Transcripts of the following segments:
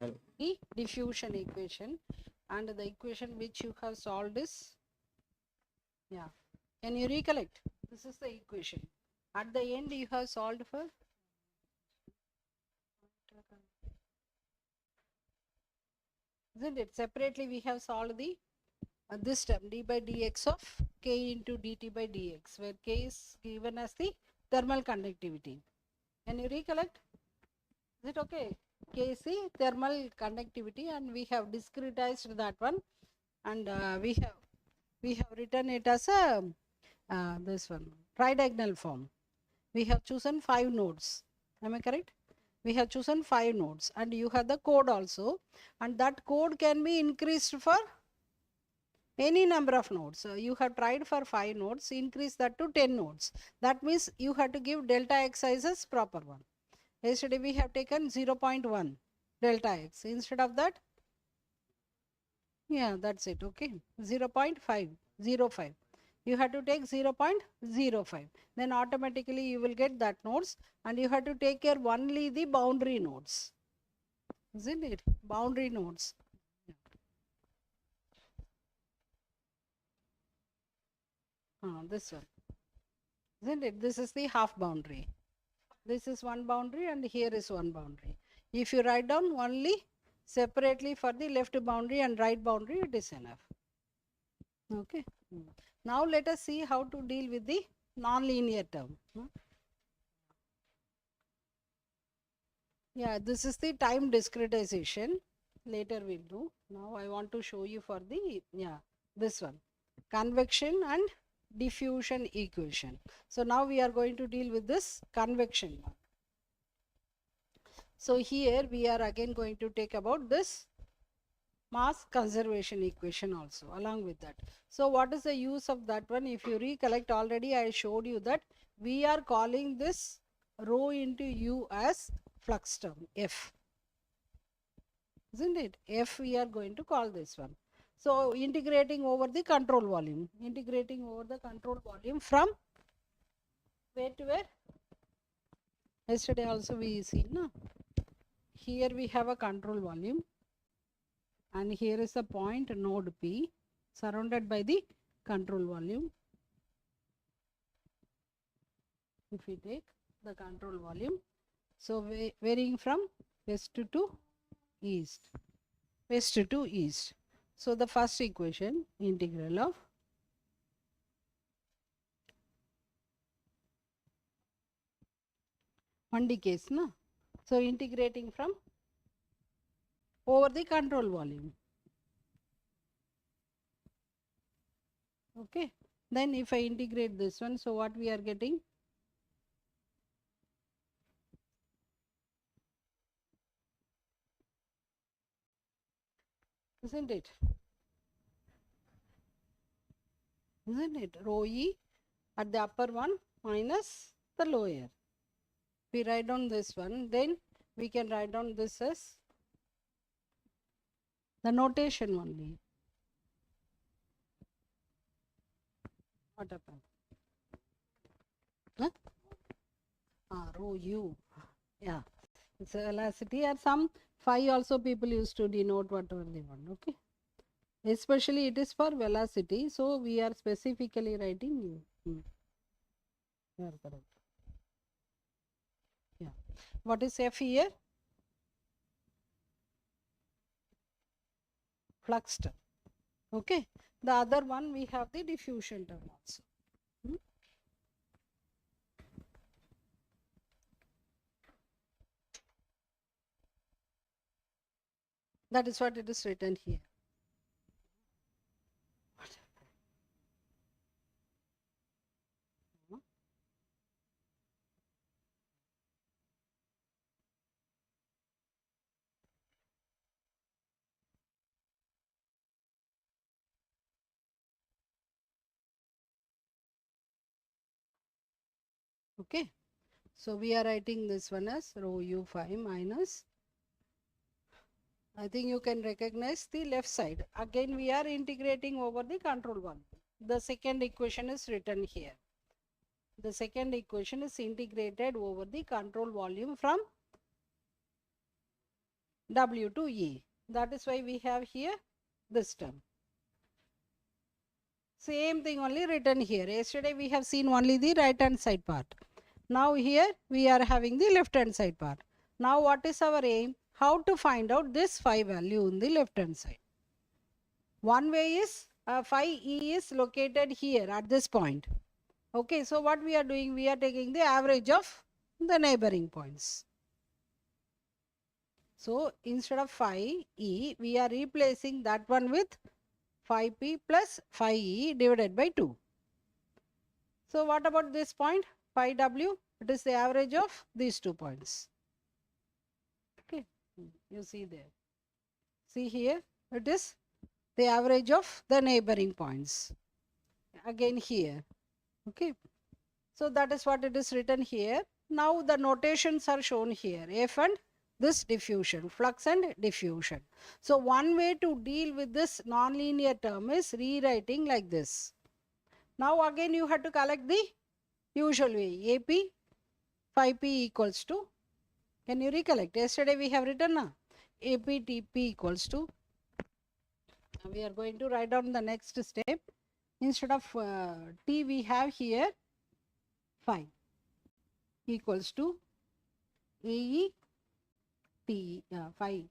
the diffusion equation, and the equation which you have solved is, yeah, can you recollect? This is the equation. At the end you have solved for, isn't it? Separately we have solved the this term d by dx of k into dt by dx, where k is given as the thermal conductivity. Can you recollect? Is it okay? K is the thermal conductivity, and we have discretized that one, and we have written it as a this one tridiagonal form. We have chosen 5 nodes. Am I correct? We have chosen 5 nodes, and you have the code also, and that code can be increased for any number of nodes. So you have tried for 5 nodes, increase that to 10 nodes. That means you have to give delta x as proper one. Yesterday we have taken 0.1 delta x. Instead of that, yeah, that's it. Okay, 0.505. You have to take 0.05. Then automatically you will get that nodes, and you have to take care only the boundary nodes. Isn't it? Boundary nodes. This one. Isn't it? This is the half boundary. This is one boundary, and here is one boundary. If you write down only separately for the left boundary and right boundary, it is enough. Okay. Now let us see how to deal with the non-linear term. Yeah, this is the time discretization. Later we'll do. Now I want to show you for the, yeah, this one, convection and diffusion equation. So now we are going to deal with this convection one. So here we are again going to take about this mass conservation equation also along with that. So what is the use of that one? If you recollect, already I showed you that we are calling this rho into u as flux term F. Isn't it? F we are going to call this one. So integrating over the control volume. Integrating over the control volume from where to where? Yesterday also we see, no? Here we have a control volume, and here is the point node P surrounded by the control volume. If we take the control volume, so varying from west to east, west to east. So the first equation, integral of one D case, no? So integrating from over the control volume. Okay. Then if I integrate this one, so what we are getting? Isn't it? Isn't it? Rho E at the upper one minus the lower. We write down this one, then we can write down this as the notation only. What happened? Huh? Rho U. Yeah. It's a velocity, or some phi also people used to denote whatever they want. Okay. Especially it is for velocity, so we are specifically writing U. You are correct. Yeah. What is F here? Flux term. Okay. The other one we have the diffusion term also. That is what it is written here. Okay. So we are writing this one as rho U5 minus, I think you can recognize the left side. Again we are integrating over the control volume. The second equation is written here. The second equation is integrated over the control volume from W to E. That is why we have here this term. Same thing only written here. Yesterday we have seen only the right hand side part. Now here we are having the left hand side part. Now what is our aim? How to find out this phi value in the left hand side. One way is phi E is located here at this point. Okay, so what we are doing? We are taking the average of the neighboring points. So instead of phi E, we are replacing that one with phi P plus phi E divided by 2. So what about this point? Phi W, it is the average of these 2 points. Okay, you see there. See here, it is the average of the neighboring points. Again here. Okay, so that is what it is written here. Now the notations are shown here. F and this diffusion, flux and diffusion. So one way to deal with this nonlinear term is rewriting like this. Now again you have to collect the usual way. AP phi P equals to, can you recollect? Yesterday we have written now. AP TP equals to, now we are going to write down the next step. Instead of T we have here phi equals to AE T phi,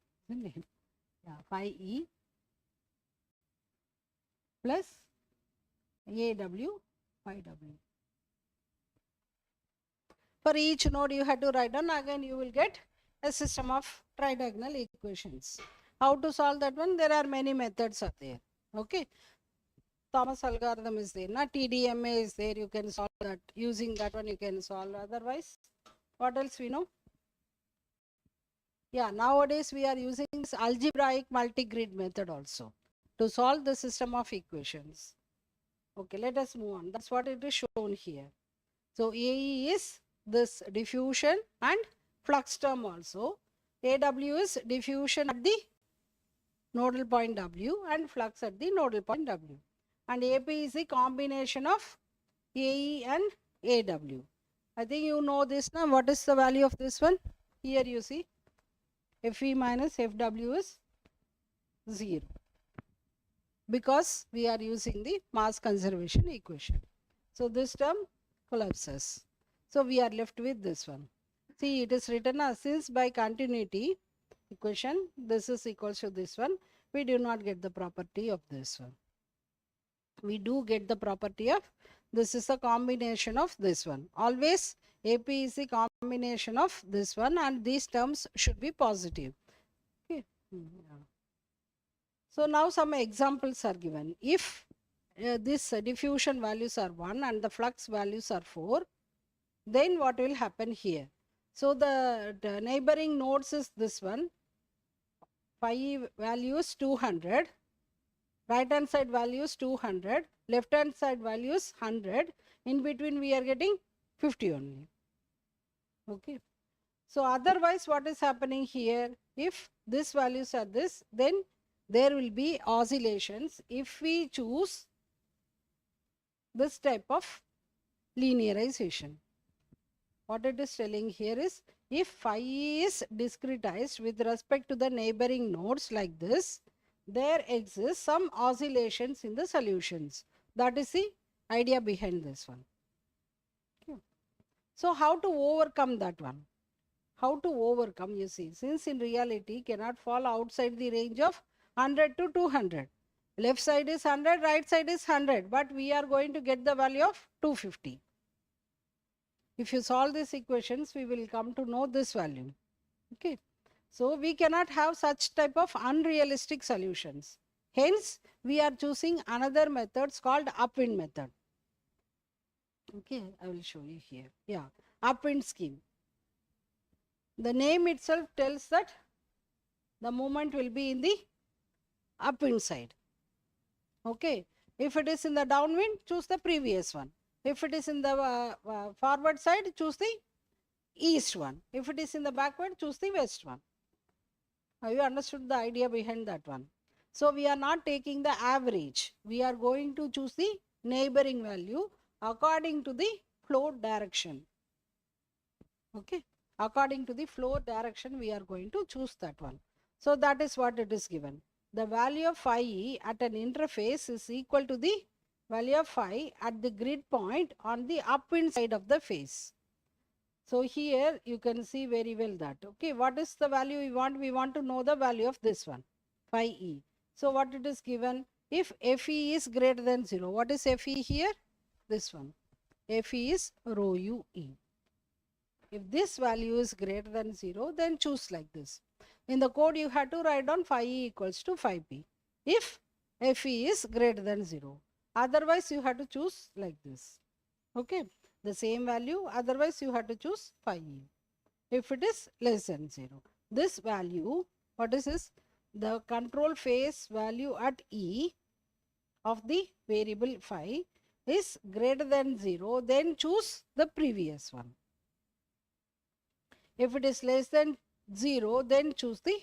phi E plus AW phi W. For each node you have to write down, again you will get a system of tridiagonal equations. How to solve that one? There are many methods are there. Okay. Thomas algorithm is there. Not TDMA is there. You can solve that. Using that one you can solve. Otherwise, what else we know? Yeah, nowadays we are using this algebraic multigrid method also to solve the system of equations. Okay, let us move on. That's what it is shown here. So AE is this diffusion and flux term also. AW is diffusion at the nodal point W and flux at the nodal point W. And AP is the combination of AE and AW. I think you know this now. What is the value of this one? Here you see FE minus FW is 0 because we are using the mass conservation equation. So this term collapses. So we are left with this one. See, it is written as since by continuity equation this is equals to this one, we do not get the property of this one. We do get the property of this is a combination of this one. Always AP is the combination of this one and these terms should be positive. Okay. So now some examples are given. If this diffusion values are 1 and the flux values are 4, then what will happen here? So the neighboring nodes is this one. Phi value is 200. Right hand side value is 200. Left hand side value is 100. In between we are getting 50 only. Okay. So otherwise what is happening here? If these values are this, then there will be oscillations if we choose this type of linearization. What it is telling here is if phi is discretized with respect to the neighboring nodes like this, there exists some oscillations in the solutions. That is the idea behind this one. Okay. So how to overcome that one? How to overcome, you see, since in reality cannot fall outside the range of 100 to 200. Left side is 100, right side is 100, but we are going to get the value of 250. If you solve these equations, we will come to know this value. Okay. So we cannot have such type of unrealistic solutions. Hence, we are choosing another method called upwind method. Okay, I will show you here. Yeah, upwind scheme. The name itself tells that the movement will be in the upwind side. Okay, if it is in the downwind, choose the previous one. If it is in the forward side, choose the east one. If it is in the backward, choose the west one. Have you understood the idea behind that one? So we are not taking the average. We are going to choose the neighboring value according to the flow direction. Okay. According to the flow direction, we are going to choose that one. So that is what it is given. The value of phi at an interface is equal to the value of phi at the grid point on the upwind side of the face. So here you can see very well that, okay, what is the value we want? We want to know the value of this one, phi e. So what it is given? If Fe is greater than 0, what is Fe here? This one. Fe is rho u e. If this value is greater than 0, then choose like this. In the code, you have to write down phi e equals to phi p. If Fe is greater than 0. Otherwise, you have to choose like this. Okay. The same value. Otherwise, you have to choose phi e. If it is less than 0. This value, what is this? The control phase value at E of the variable phi is greater than 0. Then choose the previous one. If it is less than 0, then choose the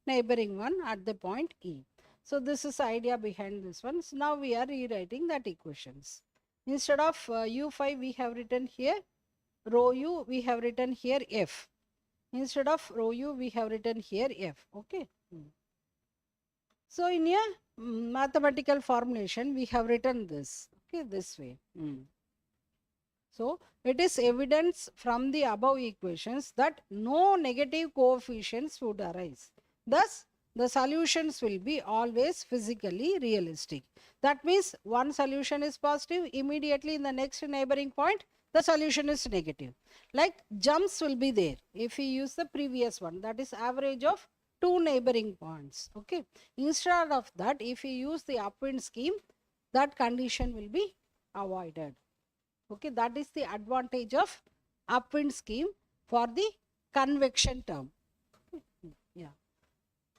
neighboring one at the point E. So this is the idea behind this one. So now we are rewriting that equations. Instead of u5, we have written here rho u, we have written here f. Instead of rho u, we have written here f. Okay. So in a mathematical formulation, we have written this. Okay, this way. So it is evidence from the above equations that no negative coefficients would arise. Thus, the solutions will be always physically realistic. That means one solution is positive, immediately in the next neighboring point, the solution is negative. Like jumps will be there if we use the previous one, that is average of two neighboring points. Okay. Instead of that, if we use the upwind scheme, that condition will be avoided. Okay, that is the advantage of upwind scheme for the convection term. Yeah.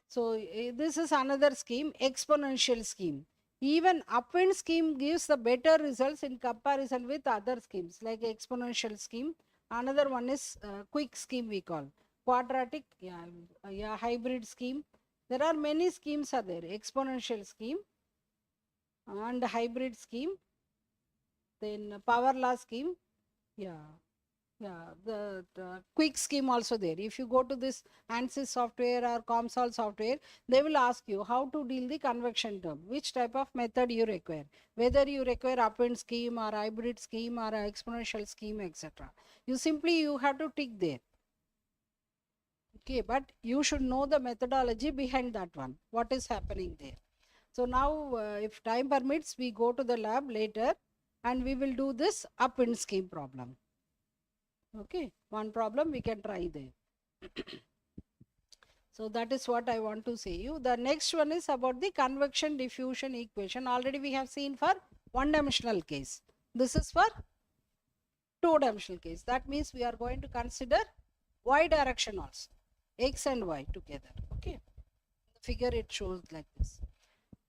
So this is another scheme, exponential scheme. Even upwind scheme gives the better results in comparison with other schemes like exponential scheme. Another one is quick scheme we call quadratic, hybrid scheme. There are many schemes are there, exponential scheme and hybrid scheme, then power law scheme. The quick scheme also there. If you go to this ANSYS software or COMSOL software, they will ask you how to deal the convection term, which type of method you require, whether you require upwind scheme or hybrid scheme or exponential scheme, etc. You have to tick there. Okay, but you should know the methodology behind that one, what is happening there. So now, if time permits, we go to the lab later and we will do this upwind scheme problem. Okay, one problem we can try there. So that is what I want to say you. The next one is about the convection diffusion equation. Already we have seen for one-dimensional case. This is for two-dimensional case. That means we are going to consider y direction also, x and y together. Okay, the figure it shows like this.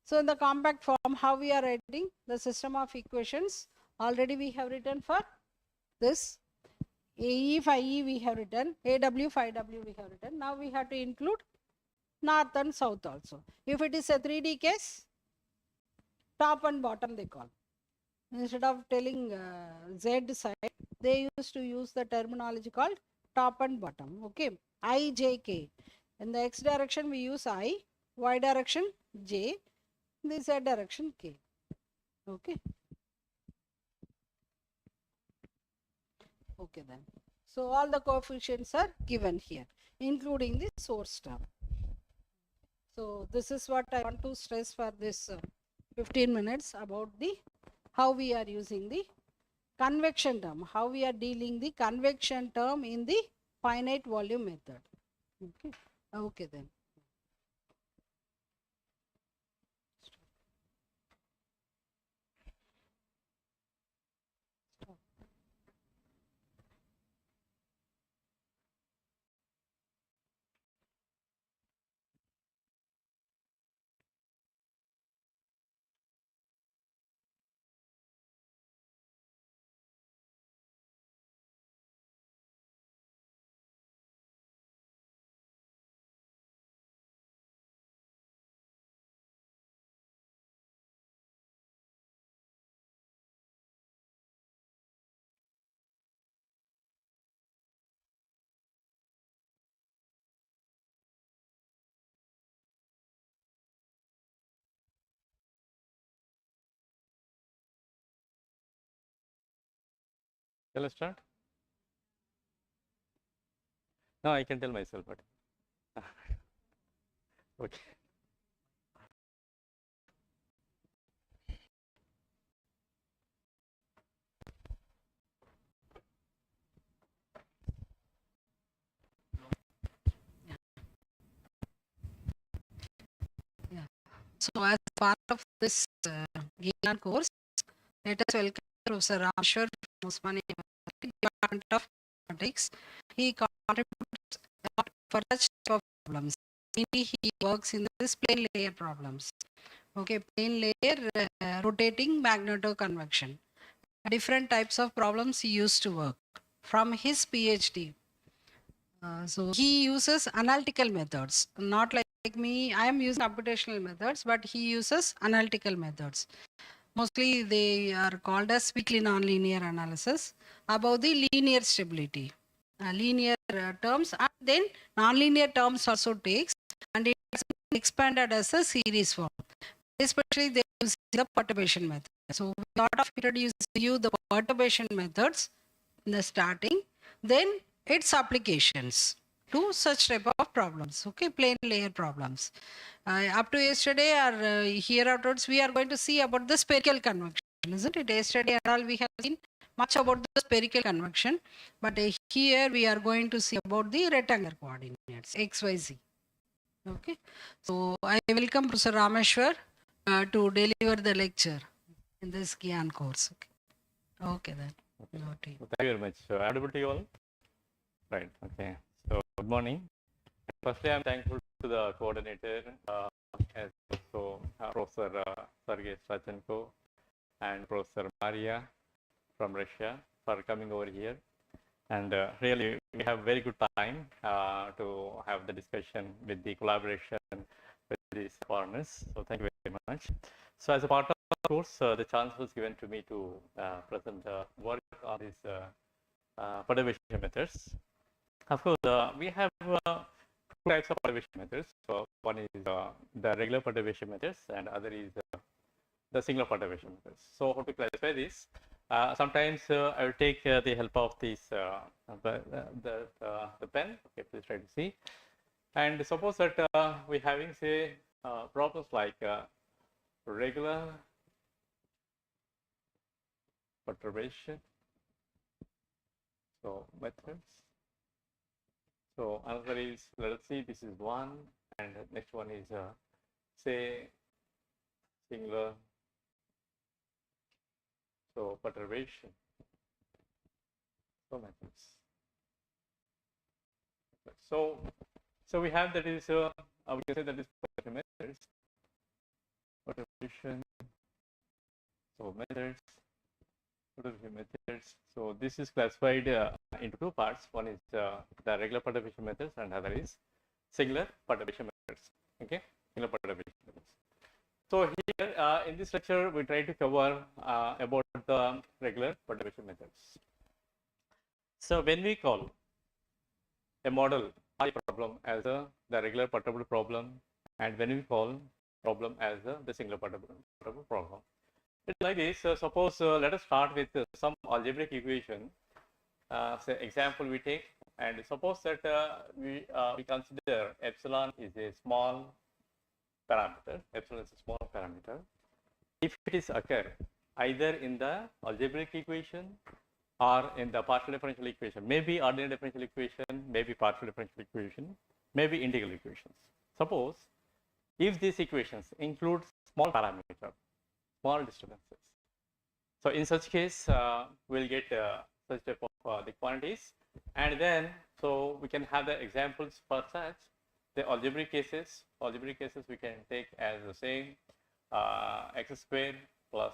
So in the compact form, how we are writing the system of equations? Already we have written for this. AE phi E we have written, AW phi W we have written. Now we have to include north and south also. If it is a 3D case, top and bottom they call. Instead of telling Z side, they used to use the terminology called top and bottom. Okay, I, J, K. In the X direction we use I, Y direction J, the Z direction K. Okay. Okay then. So all the coefficients are given here, including the source term. So this is what I want to stress for this 15 minutes about the how we are using the convection term, how we are dealing the convection term in the finite volume method. Okay. Okay then. Shall I start? No, I can tell myself, but okay. Yeah. So as part of this Gian course, let us welcome Professor Rameshwar from Osmani University, Department of Mathematics. He contributes a lot for such type of problems. Mainly he works in this plane layer problems. Okay, plane layer rotating magnetoconvection. Different types of problems he used to work from his PhD. So he uses analytical methods, not like me. I am using computational methods, but he uses analytical methods. Mostly they are called as weakly nonlinear analysis about the linear stability. Linear terms, and then nonlinear terms also takes, and it is expanded as a series form. Especially they use the perturbation method. So we thought of introducing you the perturbation methods in the starting, then its applications to such type of problems. Okay, plane layer problems. Up to yesterday or here afterwards, we are going to see about the spherical convection, isn't it? Yesterday and all we have seen much about the spherical convection, but here we are going to see about the rectangular coordinates x, y, z. Okay, so I welcome Professor Rameshwar to deliver the lecture in this Gian course. Okay then. Okay. Over to you. Thank you very much. So, audible to you all? Right. Okay. So, good morning. Firstly, I'm thankful to the coordinator, as also Professor Sergey Strachenko and Professor Maria from Russia for coming over here. And really, we have very good time to have the discussion with the collaboration with these partners. So, thank you very much. So, as a part of the course, the chance was given to me to present work on these perturbation methods. Of course, we have two types of perturbation methods. So, one is the regular perturbation methods, and other is the singular perturbation methods. So, how to classify this? Sometimes I will take the help of this the pen. Okay, please try to see. And suppose that we're having say problems like regular perturbation. So methods. So another is, let us see, this is one, and next one is say singular. So perturbation. So methods. So we have that is we can say that is methods. Perturbation. So methods. Perturbation methods. So this is classified into two parts. One is the regular perturbation methods, and other is singular perturbation methods. Okay, singular perturbation methods. So here in this lecture, we try to cover about the regular perturbation methods. So when we call a model or a problem as the regular perturbable problem, and when we call problem as the singular perturbable problem, it's like this. Suppose let us start with some algebraic equation. Say example we take, and suppose that we consider epsilon is a small parameter. Epsilon is a small parameter. If it is occur either in the algebraic equation or in the partial differential equation, maybe ordinary differential equation, maybe partial differential equation, maybe integral equations. Suppose if these equations include small parameter, small disturbances. So in such case, we'll get such type of the quantities, and then so we can have the examples for such the algebraic cases. Algebraic cases we can take as the same x squared plus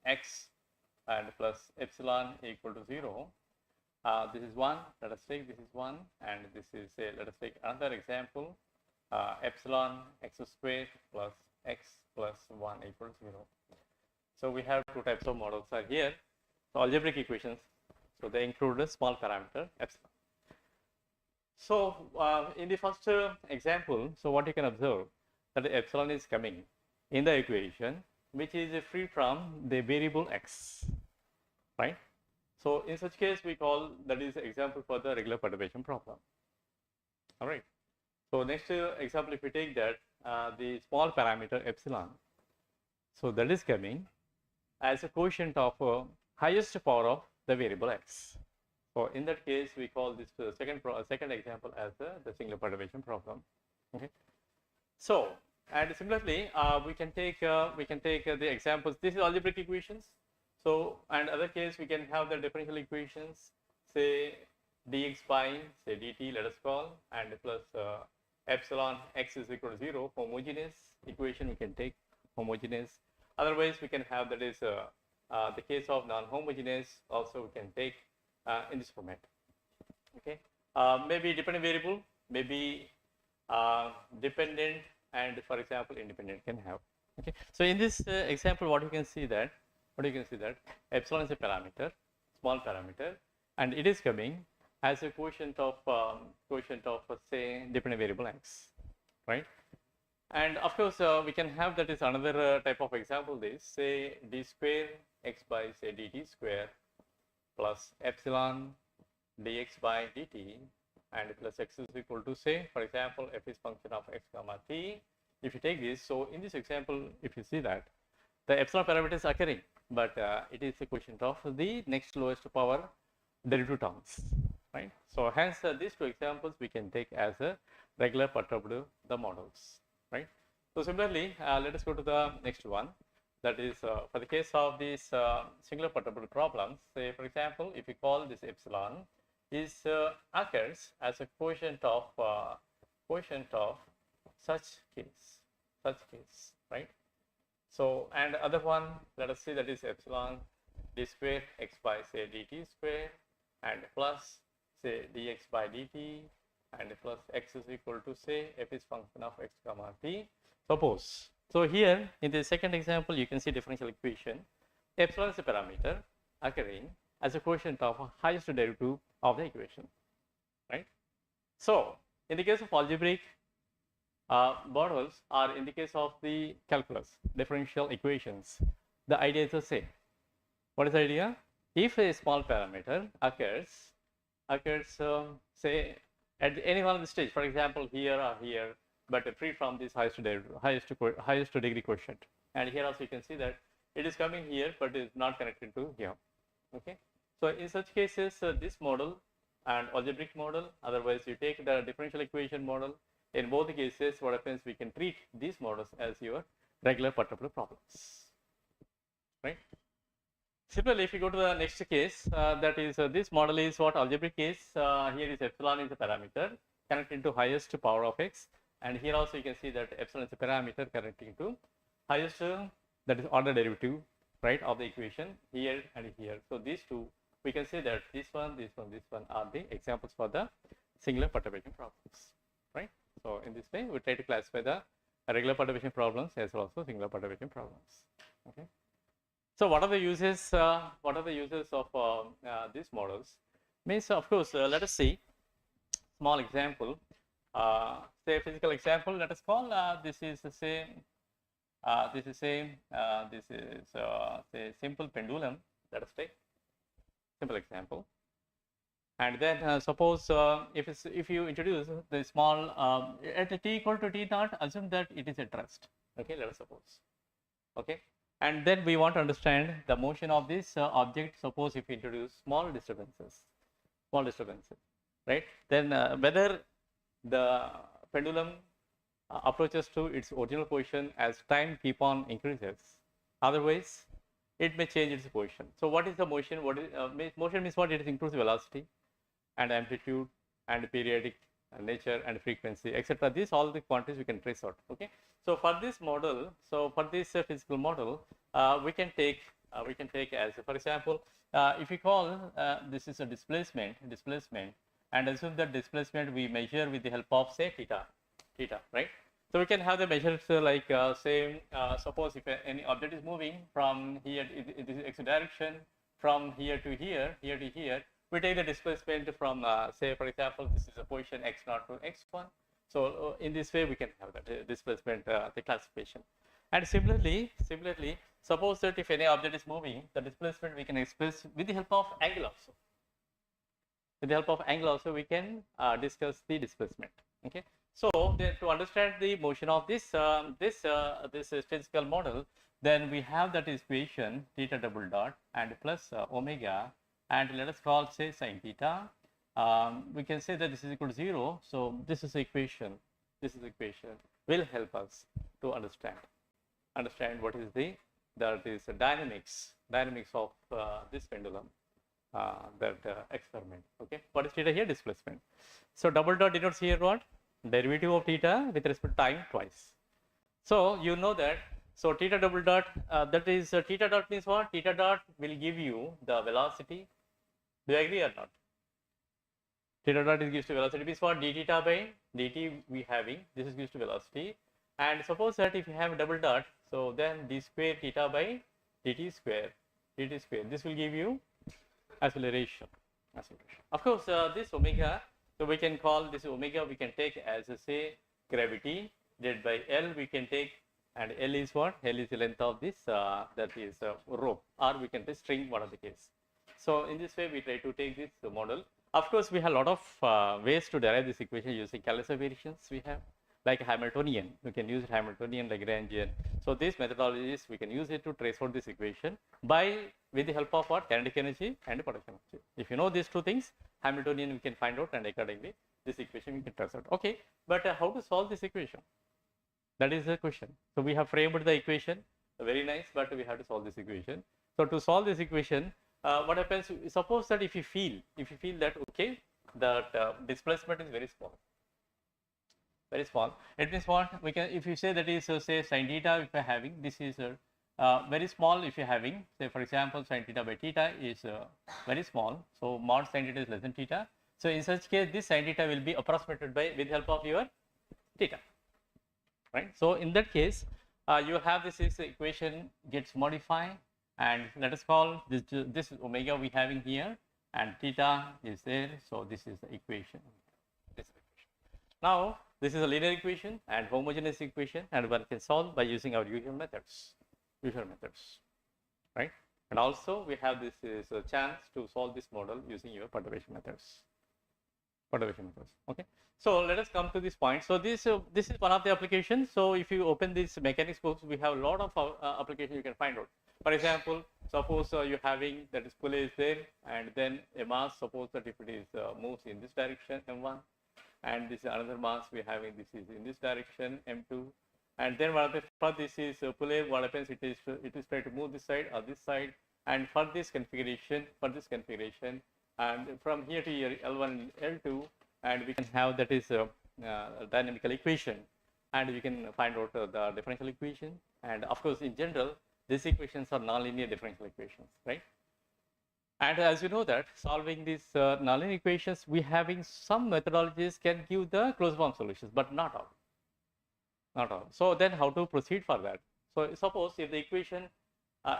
x and plus epsilon equal to 0. This is one. Let us take this is one, and this is let us take another example. Epsilon x squared plus x plus 1 equals 0. So we have two types of models are here. So algebraic equations. So they include a small parameter epsilon. So in the first example, so what you can observe that the epsilon is coming in the equation, which is free from the variable x, right? So in such case, we call that is example for the regular perturbation problem. All right. So next example, if we take that the small parameter epsilon, so that is coming as a quotient of highest power of the variable x. So in that case, we call this second example as the singular perturbation problem. Okay. So and similarly, we can take the examples. This is algebraic equations. So and other case we can have the differential equations, say dx by say dt, let us call, and plus epsilon x is equal to 0, homogeneous equation we can take homogeneous. Otherwise we can have that is the case of non-homogeneous also we can take in this format. Okay, maybe dependent variable, maybe dependent, and for example independent can have. Okay, so in this example what you can see that epsilon is a parameter, small parameter, and it is coming as a quotient of say dependent variable x, right? And of course we can have that is another type of example, this say d square x by say dt square plus epsilon dx by dt and plus x is equal to say for example f is function of x comma t. If you take this, so in this example if you see that the epsilon parameter is occurring, but it is a quotient of the next lowest power derivative terms, right? So hence these two examples we can take as a regular perturbed the models, right? So similarly, let us go to the next one, that is for the case of these singular perturbed problems. Say for example, if we call this epsilon is occurs as a quotient of such case, right? So and other one, let us see, that is epsilon d square x by say dt square and plus say dx by dt and plus x is equal to say f is function of x comma t. Suppose, so here in the second example you can see differential equation, epsilon is a parameter occurring as a quotient of highest derivative of the equation, right? So in the case of algebraic models, or in the case of the calculus differential equations, the idea is the same. What is the idea? If a small parameter occurs say at any one of the stage, for example here or here, but free from this highest degree quotient, and here also you can see that it is coming here but is not connected to here. Okay, so in such cases this model and algebraic model, otherwise you take the differential equation model, in both the cases what happens, we can treat these models as your regular perturbable problems, right? Similarly, if you go to the next case, that is this model is what algebraic case, here is epsilon is a parameter connecting to highest power of x, and here also you can see that epsilon is a parameter connecting to highest that is order derivative, right, of the equation here and here. So these two we can say that this one are the examples for the singular perturbation problems, right? So in this way we try to classify the regular perturbation problems as well as singular perturbation problems. Okay. So what are the uses? What are the uses of these models? Means of course let us see small example. Say a physical example. Let us call this is the same. This is say simple pendulum. Let us take simple example. And then suppose if you introduce the small at t equal to t naught, assume that it is at rest. Okay, let us suppose. Okay, and then we want to understand the motion of this object. Suppose if we introduce small disturbances, right? Then whether the pendulum approaches to its original position as time keep on increases, otherwise it may change its position. So what is the motion? What is motion means what? It is inclusive velocity and amplitude and periodic nature and frequency, etc. These all the quantities we can trace out. Okay, so for this model, so for this physical model, we can take as for example, if we call this is a displacement, and assume that displacement we measure with the help of say theta, right? So we can have the measures like say suppose if any object is moving from here in this x direction, from here to here, to here, we take the displacement from say for example this is a position x0 to x1. So in this way we can have that displacement the classification. And similarly, suppose that if any object is moving, the displacement we can express with the help of angle also. With the help of angle also, we can discuss the displacement. Okay. So then to understand the motion of this statistical model, then we have that equation theta double dot and plus omega, and let us call say sine theta. We can say that this is equal to 0. So this is the equation. This is the equation will help us to understand what is the dynamics of this pendulum, experiment. Okay, what is theta here? Displacement. So double dot denotes here what? Derivative of theta with respect to time twice. So you know that. So theta double dot, that is theta dot means what? Theta dot will give you the velocity. Do you agree or not? Theta dot is gives to velocity means what? D theta by dt we having. This is gives to velocity. And suppose that if you have a double dot, so then d square theta by dt square. This will give you acceleration. Of course, this omega, so we can call this omega, we can take as say gravity divided by L, we can take, and L is what? L is the length of this, that is rope, or we can say string, whatever the case. So in this way, we try to take this model. Of course, we have a lot of ways to derive this equation using calculus variations we have. Like Hamiltonian, we can use Hamiltonian, Lagrangian. So these methodologies, we can use it to trace out this equation with the help of what? Kinetic energy and potential energy. If you know these two things, Hamiltonian we can find out, and accordingly this equation we can trace out. Okay, but how to solve this equation? That is the question. So we have framed the equation, very nice, but we have to solve this equation. So to solve this equation, what happens? Suppose that if you feel that okay, that displacement is very small. Very small. It means what? We can, if you say that is say sin theta, if you are having, this is very small. If you are having, say for example, sin theta by theta is very small. So mod sin theta is less than theta. So in such case, this sin theta will be approximated by with help of your theta, right? So in that case, you have this equation gets modified, and let us call this omega we having here, and theta is there. So this is the equation. Now this is a linear equation and homogeneous equation, and one can solve by using our usual methods, right? And also we have this is a chance to solve this model using your perturbation methods. Okay. So let us come to this point. So this is one of the applications. So if you open this mechanics books, we have a lot of applications you can find out. For example, suppose you're having that is pulley is there, and then a mass. Suppose that if it is moves in this direction, m1. And this is another mass we are having, this is in this direction m2, and then what happens for this is pulley, what happens, it is trying to move this side or this side, and for this configuration, and from here to here L1 and L2, and we can have that is a dynamical equation, and we can find out the differential equation. And of course in general these equations are nonlinear differential equations, right? And as you know that solving these nonlinear equations, we having some methodologies can give the closed form solutions, but not all. So then how to proceed for that? So suppose if the equation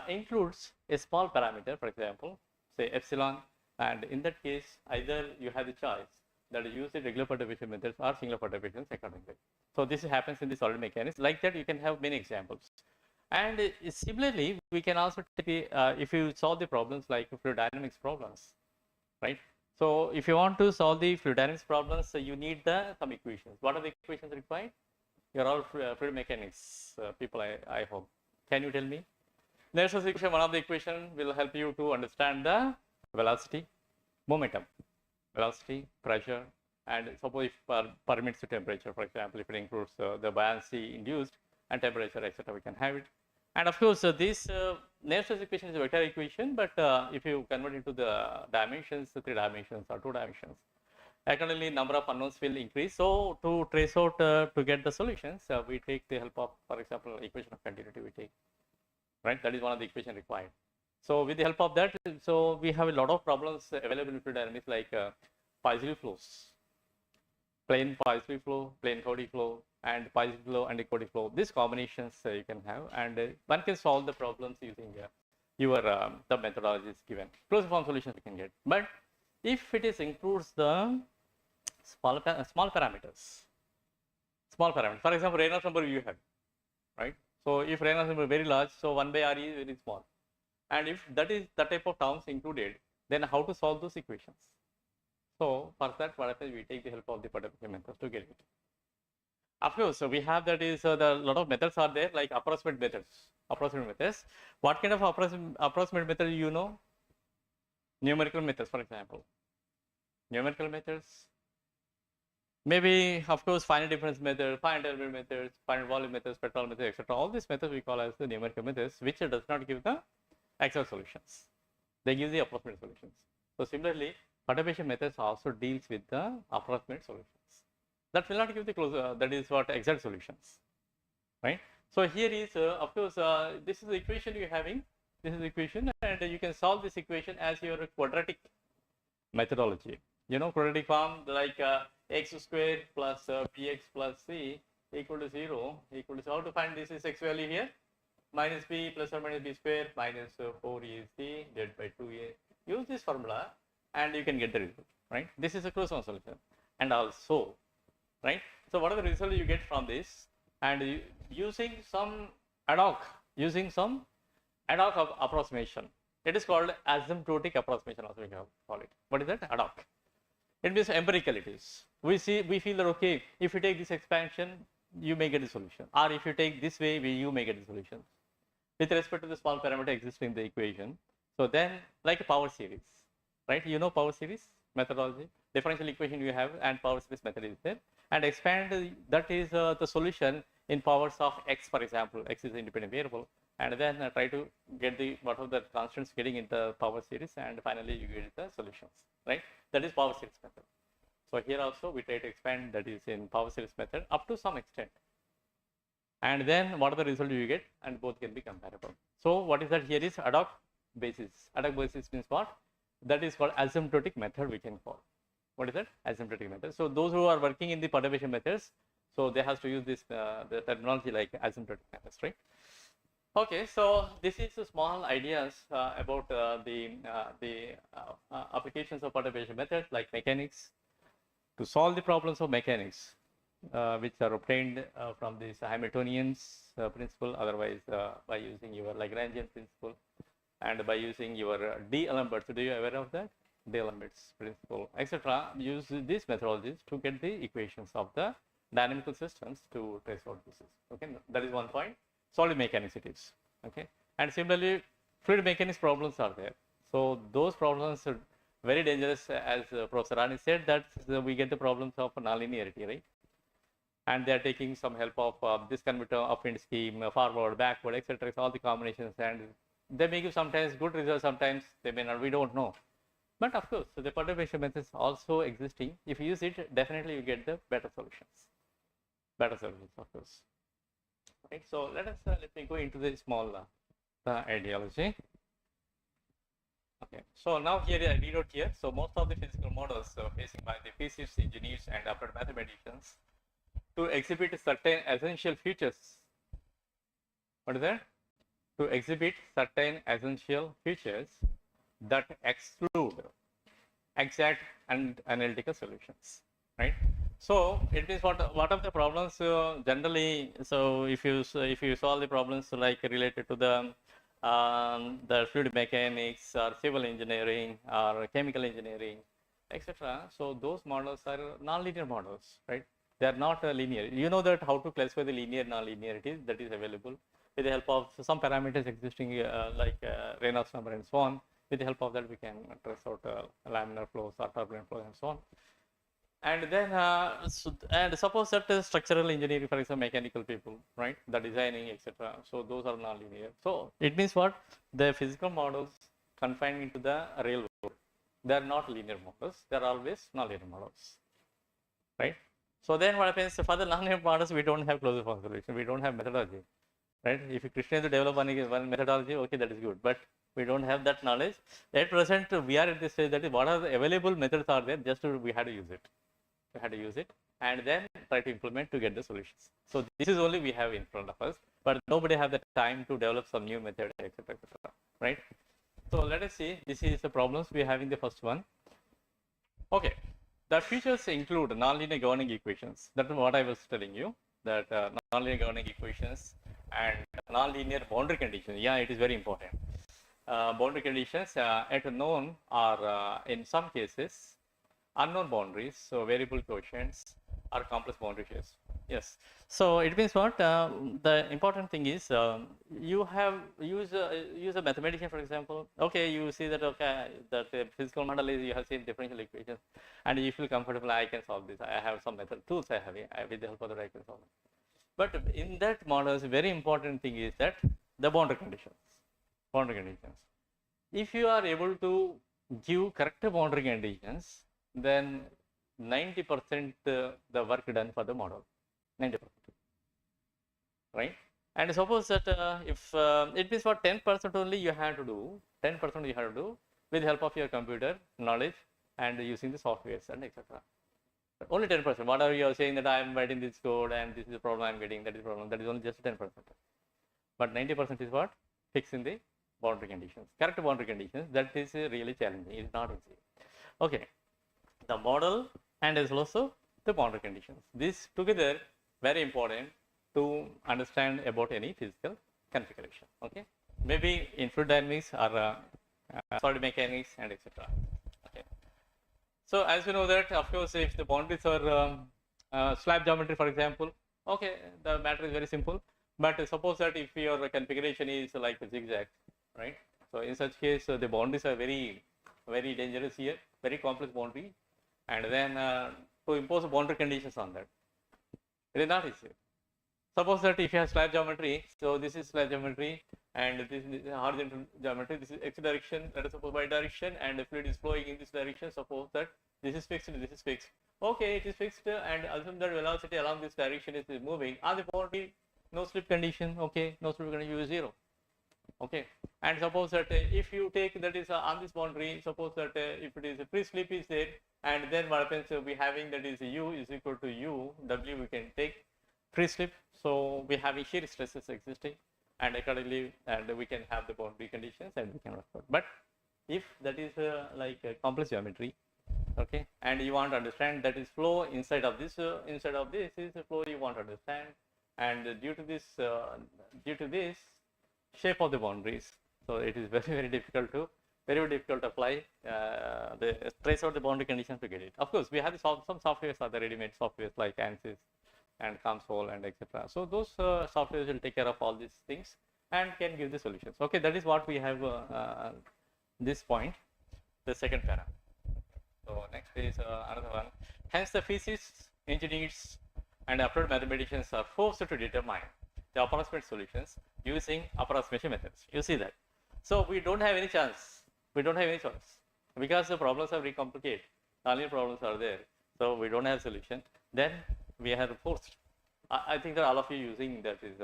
includes a small parameter, for example, say epsilon, and in that case either you have the choice that you use the regular perturbation methods or singular perturbations accordingly. So this happens in the solid mechanics. Like that you can have many examples. And similarly, we can also take if you solve the problems like fluid dynamics problems, right? So if you want to solve the fluid dynamics problems, you need some equations. What are the equations required? You're all fluid mechanics people, I hope. Can you tell me? Next equation, one of the equation will help you to understand the velocity, momentum, velocity, pressure, and suppose if permits the temperature, for example, if it includes the buoyancy induced and temperature, etc., we can have it. And of course, this Navier-Stokes equation is a vector equation, but if you convert it to the dimensions, 3 dimensions or 2 dimensions, accordingly number of unknowns will increase. So to trace out to get the solutions, we take the help of, for example, equation of continuity we take, right? That is one of the equation required. So with the help of that, so we have a lot of problems available in fluid dynamics like positive flows, plane positive flow, plane Cody flow, and positive flow and Cody flow. These combinations you can have, and one can solve the problems using your the methodologies given. Closed form solutions you can get. But if it is includes the small parameters, for example, Reynolds number you have, right? So if Reynolds number is very large, so 1 by R is very small. And if that is the type of terms included, then how to solve those equations? So for that, what happens, we take the help of the perturbation methods to get it. Of course, so we have that is the lot of methods are there, like approximate methods. Approximate methods. What kind of approximate method you know? Numerical methods, for example. Numerical methods. Maybe, of course, finite difference method, finite element methods, finite volume methods, spectral methods, etc. All these methods we call as the numerical methods, which does not give the exact solutions. They give the approximate solutions. So similarly, perturbation methods also deals with the approximate solutions. That will not give the close. That is what exact solutions, right? So here is, of course, this is the equation you are having. This is the equation, and you can solve this equation as your quadratic methodology. You know, quadratic form like x squared plus bx plus c equal to 0 equal to, how to find this is x value here, minus b plus or minus b square minus 4ac divided by 2a. Use this formula and you can get the result, right? This is a closed form solution. And also, right, so what are the results you get from this? And using some ad hoc approximation, it is called asymptotic approximation, also we have call it. What is that? Ad hoc. It means empirical it is. We feel that, okay, if you take this expansion, you may get the solution, or if you take this way, you may get the solution with respect to the small parameter existing in the equation. So then, like a power series, right? You know power series methodology, differential equation you have, and power series method is there, and expand that is the solution in powers of x, for example. X is an independent variable, and then try to get the what are the constants getting in the power series, and finally you get the solutions, right? That is power series method. So here also we try to expand, that is in power series method up to some extent. And then what are the results you get, and both can be comparable. So what is that here is ad hoc basis. Ad hoc basis means what? That is called asymptotic method we can call. What is that? Asymptotic method. So those who are working in the perturbation methods, so they have to use this the terminology like asymptotic methods, right? Okay, so this is a small ideas about the applications of perturbation methods like mechanics to solve the problems of mechanics, which are obtained from this Hamiltonian's principle, otherwise by using your Lagrangian principle, and by using your D'Alembert's. So do you aware of that? D'Alembert's principle, etc. Use these methodologies to get the equations of the dynamical systems to trace out this. Okay, that is one point. Solid mechanics it is. Okay, and similarly, fluid mechanics problems are there. So those problems are very dangerous, as Professor Rani said, that we get the problems of nonlinearity, right? And they are taking some help of this converter upwind scheme, forward, backward, etc. All the combinations, and they may give sometimes good results, sometimes they may not. We don't know. But of course, so the perturbation methods also existing. If you use it, definitely you get the better solutions. Better solutions, of course. Right. So let me go into the small ideology. Okay. So now here I read out here. So most of the physical models facing by the physicists, engineers, and applied mathematicians to exhibit certain essential features. What is that? To exhibit certain essential features that exclude exact and analytical solutions, right? So it means what are the problems generally? So if you solve the problems like related to the fluid mechanics or civil engineering or chemical engineering, etc. So those models are nonlinear models, right? They are not linear. You know that how to classify the linear non-linearity that is available with the help of some parameters existing like Reynolds number and so on. With the help of that, we can trace out laminar flows or turbulent flows and so on. And then, and suppose that structural engineering, for example, mechanical people, right, the designing, etc. So those are nonlinear. So it means what? The physical models confined into the real world, they are not linear models. They are always nonlinear models, right? So then what happens for the nonlinear models? We don't have closure form solution. We don't have methodology, right? If you Christian to develop one methodology, okay, that is good, but we don't have that knowledge. At present, we are at this stage that is what are the available methods are there. Just we had to use it. We had to use it and then try to implement to get the solutions. So this is only we have in front of us, but nobody have the time to develop some new method, etc., right? So let us see. This is the problems we have in the first one. Okay, the features include nonlinear governing equations. That is what I was telling you. That nonlinear governing equations and non-linear boundary conditions. Yeah, it is very important. Boundary conditions at known or in some cases unknown boundaries, so variable quotients or complex boundary shares. Yes. So it means what? The important thing is you have use a mathematician, for example. Okay, you see that that the physical model is you have seen differential equations, and you feel comfortable. I can solve this. I have some method tools. I have with the help of that I can solve it. But in that model, very important thing is that the boundary conditions. Boundary conditions. If you are able to give correct boundary conditions, then 90% the work done for the model. 90%, right? And suppose that if it means for 10% only you have to do, 10% you have to do with the help of your computer knowledge and using the softwares and etc. Only 10%. Whatever you are saying that I am writing this code and this is the problem I am getting, that is problem, that is only just 10%. But 90% is what? Fixing the boundary conditions, correct boundary conditions. That is really challenging. It's not easy. Okay, the model and as also the boundary conditions. These together very important to understand about any physical configuration. Okay, maybe in fluid dynamics or solid mechanics and etc. Okay. So as you know that, of course, if the boundaries are slab geometry, for example, okay, the matter is very simple. But suppose that if your configuration is like a zigzag, right? So in such case, the boundaries are very, very dangerous here, very complex boundary, and then to impose boundary conditions on that, it is not easy. Suppose that if you have slab geometry, so this is slab geometry, and this is horizontal geometry, this is x direction, that is suppose y direction, and the fluid is flowing in this direction. Suppose that this is fixed, this is fixed. Okay, it is fixed, and assume that velocity along this direction is moving on the boundary. No slip condition. Okay, no slip condition is 0. Okay, and suppose that if you take that is on this boundary, suppose that if it is a free slip is there, and then what happens, we having that is u is equal to u, w we can take free slip. So we have shear stresses existing, and accordingly, and we can have the boundary conditions and we can record. But if that is like a complex geometry, okay, and you want to understand that is flow inside of this is the flow you want to understand, and due to this shape of the boundaries, so it is very difficult to apply the trace out the boundary conditions to get it. Of course, we have some softwares are the ready-made softwares like ANSYS and console and etc. So those softwares will take care of all these things and can give the solutions. Okay, that is what we have this point, the second para. So next is another one. Hence the physics, engineers and applied mathematicians are forced to determine the approximate solutions using approximation methods. You see that. So we don't have any chance. We don't have any choice because the problems are very complicated. Only problems are there. So we don't have solution. Then we are forced. I think that all of you using that is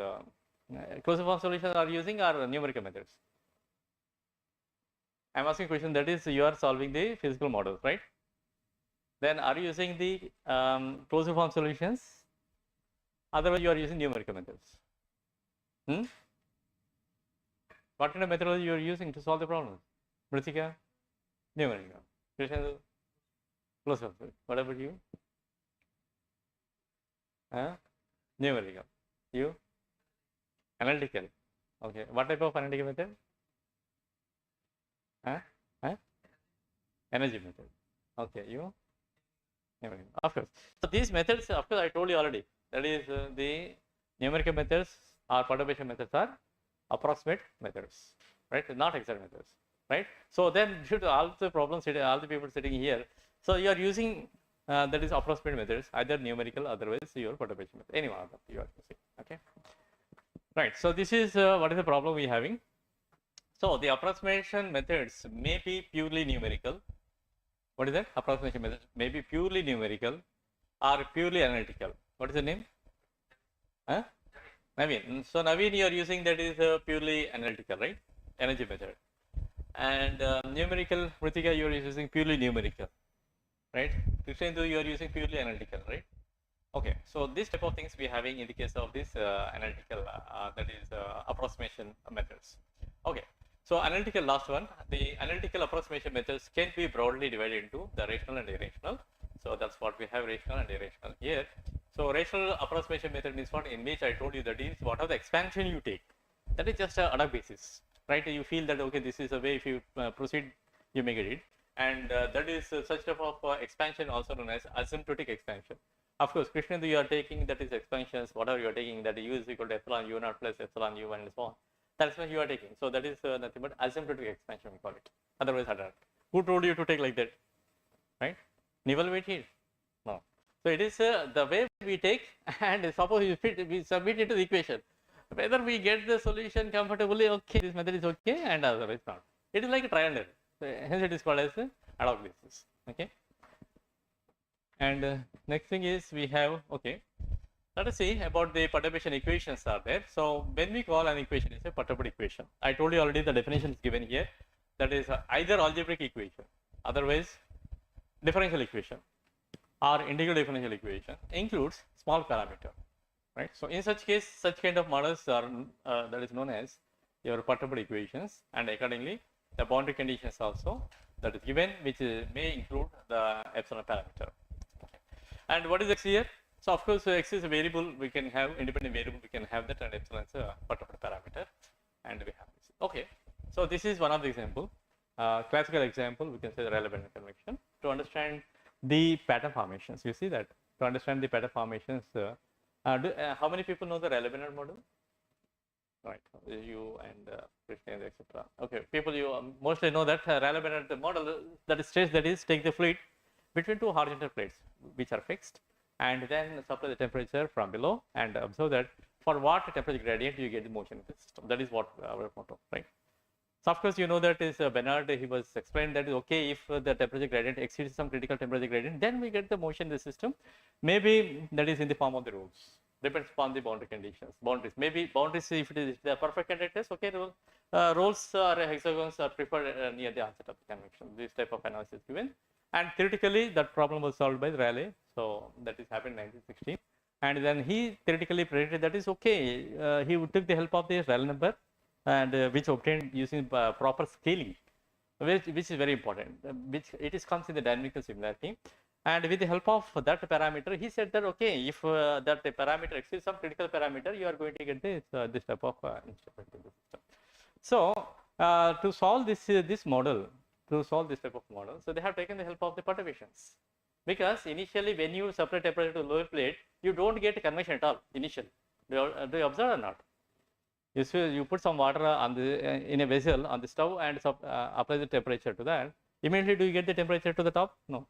closed form solutions are using our numerical methods. I am asking a question, that is you are solving the physical models, right? Then are you using the closed form solutions? Otherwise you are using numerical methods. What kind of methodology you are using to solve the problem? Mritika? Numerical. Krishan? Closed form. What about you? Numerical. You? Analytical. Okay. What type of analytical method? Energy method. Okay. You? Numerical. Of course. So these methods, of course, I told you already. That is the numerical methods or perturbation methods are approximate methods, right? Not exact methods, right? So then, due to all the problems, all the people sitting here, so you are using that is approximate methods, either numerical, otherwise your perturbation method, any one of them you are using. Okay, right. So this is what is the problem we are having. So the approximation methods may be purely numerical. What is that? Approximation methods may be purely numerical or purely analytical. What is the name? Naveen. So Naveen, you are using that is purely analytical, right? Energy method. And numerical, Mritika, you are using purely numerical, right? Krishendu, you are using purely analytical, right? Okay. So this type of things we are having in the case of this analytical, that is approximation methods. Okay. So analytical, last one. The analytical approximation methods can be broadly divided into the rational and irrational. So that's what we have, rational and irrational here. So rational approximation method means what? In which I told you that is whatever the expansion you take, that is just a ad hoc basis, right? You feel that okay, this is a way if you proceed, you may get it, and that is such type of expansion also known as asymptotic expansion. Of course, Krishna, you are taking that is expansions, whatever you are taking, that u is equal to epsilon u naught plus epsilon u and so on. That's what you are taking. So that is nothing but asymptotic expansion, we call it. Otherwise, ad hoc. Who told you to take like that, right? Evaluate no. So it is the way we take, and suppose we submit it to the equation. Whether we get the solution comfortably, okay, this method is okay, and otherwise not. It is like a trial and error. So hence it is called as ad hoc basis. Okay. And next thing is we have, okay, let us see about the perturbation equations are there. So when we call an equation, it's a perturbed equation. I told you already the definition is given here. That is either algebraic equation, otherwise differential equation, or integral differential equation includes small parameter, right? So in such case, such kind of models are that is known as your perturbed equations, and accordingly the boundary conditions also that is given, which may include the epsilon parameter. Okay. And what is x here? So of course x is a variable, we can have independent variable, we can have that, and epsilon is a perturbed parameter, and we have this. Okay, so this is one of the example, classical example, we can say the relevant convection to understand the pattern formations. You see that to understand the pattern formations, how many people know the relevant model? Right, you and Krishna, etc. Okay, people you mostly know that relevant model that is states that is take the fluid between two horizontal plates which are fixed, and then supply the temperature from below and observe that for what temperature gradient you get the motion of the system. That is what our motto, right? So of course you know that is Bernard, he was explained that is okay if the temperature gradient exceeds some critical temperature gradient, then we get the motion in the system. Maybe that is in the form of the rules. Depends upon the boundary conditions, boundaries. Maybe boundaries, if it is the perfect conductors, okay, rolls or hexagons are preferred near the onset of the convection. This type of analysis given, and theoretically that problem was solved by Rayleigh. So that is happened in 1916, and then he theoretically predicted that is okay. He took the help of the Rayleigh number, and which obtained using proper scaling, which is very important. Which it is comes in the dynamical similarity. And with the help of that parameter, he said that okay, if that parameter exceeds some critical parameter, you are going to get this type of instability in the system. So to solve this model, to solve this type of model, so they have taken the help of the perturbations, because initially when you supply temperature to lower plate, you don't get convection at all initially. Do you observe or not? You put some water on the in a vessel on the stove and apply the temperature to that. Immediately, do you get the temperature to the top? No.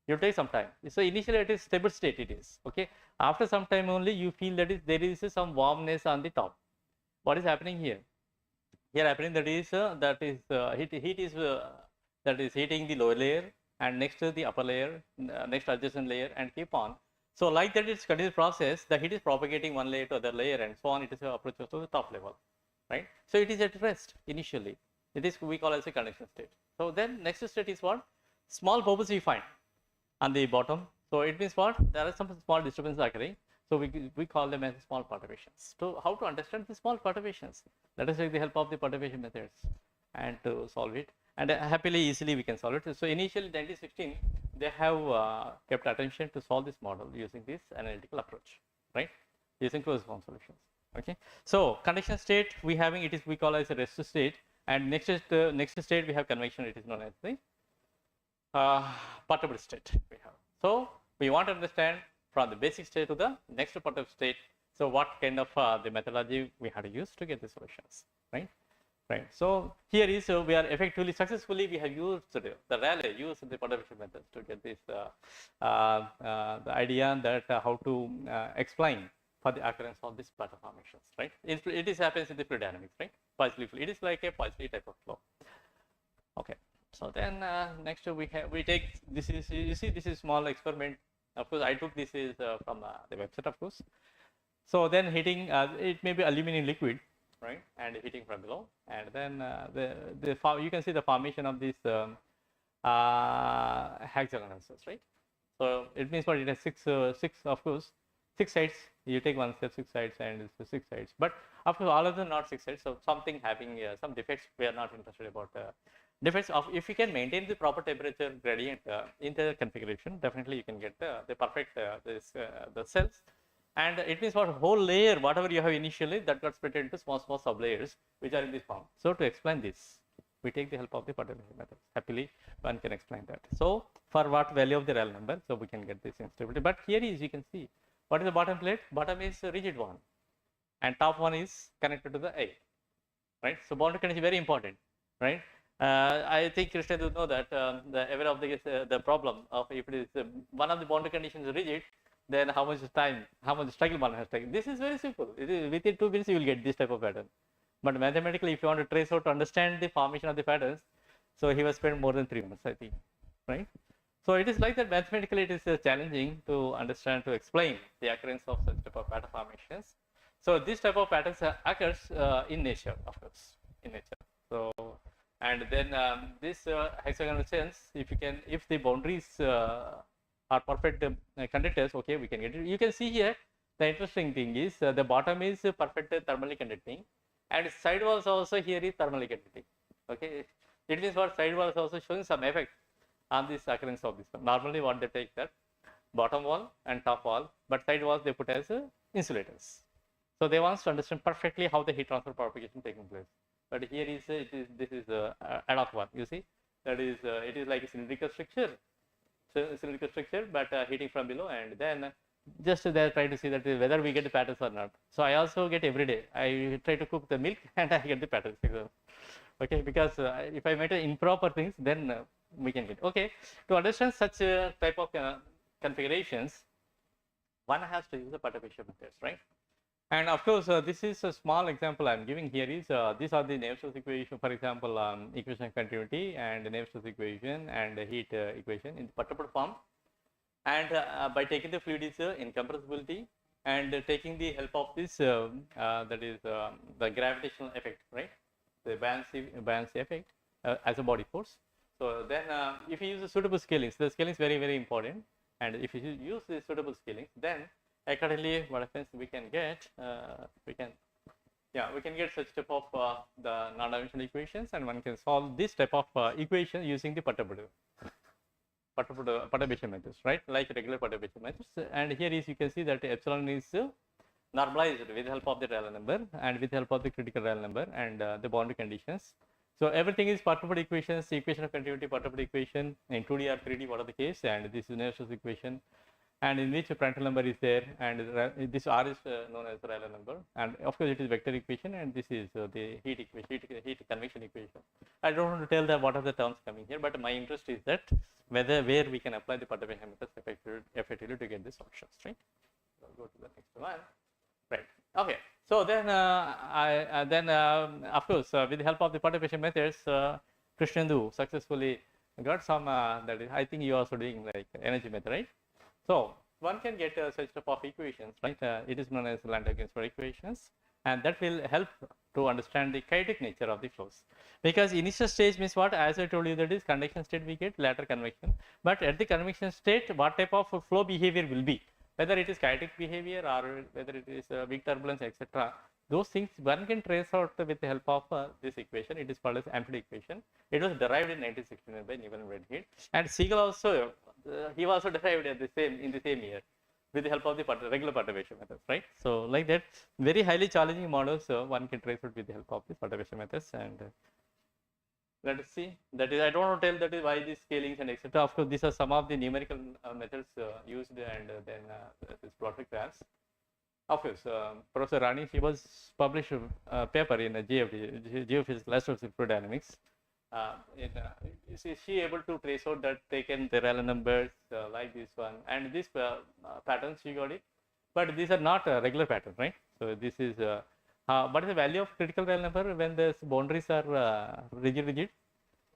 You take some time. So initially it is stable state, it is okay. After some time only you feel that there is some warmness on the top. What is happening here? Here happening that is heat is that is heating the lower layer, and next to the upper layer, next adjacent layer, and keep on. So like that, it's continuous process. The heat is propagating one layer to other layer, and so on. It is approaches to the top level, right? So it is at rest initially. It is we call as a conduction state. So then next state is what? Small bubbles we find on the bottom. So it means what? There are some small disturbances occurring. So we call them as small perturbations. So how to understand the small perturbations? Let us take the help of the perturbation methods and to solve it. And happily, easily we can solve it. So initially, 1916, they have kept attention to solve this model using this analytical approach, right? Using closed form solutions. Okay. So conduction state we having it is we call as a rest state, and next state we have convection. It is known as the perturbed state we have. So we want to understand from the basic state to the next perturbed state. So what kind of the methodology we have to use to get the solutions, right? Right. So here is we are effectively successfully we have used the Rayleigh used the perturbation methods to get this the idea that how to explain for the occurrence of this pattern formations, right? It is happens in the fluid dynamics, right? Partially fluid. It is like a partially type of flow. Okay. So then next we take this is you see this is small experiment. Of course, I took this is from the website, of course. So then heating it may be aluminum liquid, right, and heating from below, and then you can see the formation of this hexagonal cells, right? So it means what it has six of course 6 sides. You take one step 6 sides and it's 6 sides, but of course all of them not 6 sides. So something having some defects. We are not interested about Depends of if you can maintain the proper temperature gradient in the configuration, definitely you can get the perfect the cells. And it means what whole layer, whatever you have initially, that got split into small sub layers which are in this form. So to explain this, we take the help of the perturbation method. Happily, one can explain that. So for what value of the real number, so we can get this instability. But here is, you can see, what is the bottom plate? Bottom is a rigid one, and top one is connected to the A, right? So boundary condition is very important, right? I think Krishna would know that the aware of the problem of if it is one of the boundary conditions is rigid, then how much time, how much struggle one has taken. This is very simple. It is within 2 minutes you will get this type of pattern. But mathematically, if you want to trace out to understand the formation of the patterns, so he was spent more than 3 months, I think, right? So it is like that. Mathematically, it is challenging to understand, to explain the occurrence of such type of pattern formations. So this type of patterns occurs in nature, of course, in nature. So and then this hexagonal sense, if you can, if the boundaries are perfect conductors, okay, we can get it. You can see here the interesting thing is the bottom is perfect thermally conducting, and side walls also here is thermally conducting. Okay, it means what side walls also showing some effect on this occurrence of this one. Normally, what they take that bottom wall and top wall, but side walls they put as insulators. So they want to understand perfectly how the heat transfer propagation taking place. But here is this is ad hoc one. You see, that is it is like a cylindrical structure, but heating from below, and then just they are trying to see that whether we get the patterns or not. So I also get every day. I try to cook the milk and I get the patterns. Okay, because if I make improper things, then we can get. Okay, to understand such type of configurations, one has to use the perturbation methods, right? And of course, this is a small example I am giving here is these are the Navier-Stokes equation, for example, equation of continuity and the Navier-Stokes equation and the heat equation in the perturbed form. And by taking the fluid is incompressibility and taking the help of this that is the gravitational effect, right? The buoyancy effect as a body force. So then if you use the suitable scalings, the scaling is very, very important. And if you use the suitable scalings, then accordingly, what happens, we can get we can get such type of the non-dimensional equations, and one can solve this type of equation using the perturbation methods, right? Like regular perturbation methods. And here is, you can see that epsilon is normalized with the help of the real number and with the help of the critical real number and the boundary conditions. So everything is perturbed equations, equation of continuity, perturbed equation in 2D or 3D, what are the case, and this is Navier-Stokes equation, and in which a Prandtl number is there, and this R is known as the Rayleigh number, and of course it is vector equation, and this is the heat equation, heat convection equation. I don't want to tell that what are the terms coming here, but my interest is that where we can apply the perturbation methods effectively to get the solutions, right? So I'll go to the next one, right? Okay. So then of course with the help of the perturbation methods, Krishnendu successfully got some that is, I think you are also doing like energy method, right? So one can get such type of equations, right? It is known as Landau-Ginzburg equations, and that will help to understand the kinetic nature of the flows. Because initial stage means what? As I told you, that is conduction state we get, later convection. But at the convection state, what type of flow behavior will be? Whether it is kinetic behavior or whether it is weak turbulence, etc. Those things one can trace out with the help of this equation. It is called as amplitude equation. It was derived in 1969 by Newell and Redhead. And Siegel also, he also derived in the same year with the help of the regular perturbation methods, right? So like that, very highly challenging models one can trace out with the help of the perturbation methods. And let us see. That is, I don't want to tell that is why these scalings and etc. Of course, these are some of the numerical methods used, and then this plotted graphs. Of course, Professor Rani, she was published a paper in GFD, Geophysical Astrophysical Fluid Dynamics. Is she able to trace out that taken the Rayleigh numbers like this one, and these patterns she got it, but these are not regular patterns, right? So this is what is the value of critical Rayleigh number when the boundaries are rigid?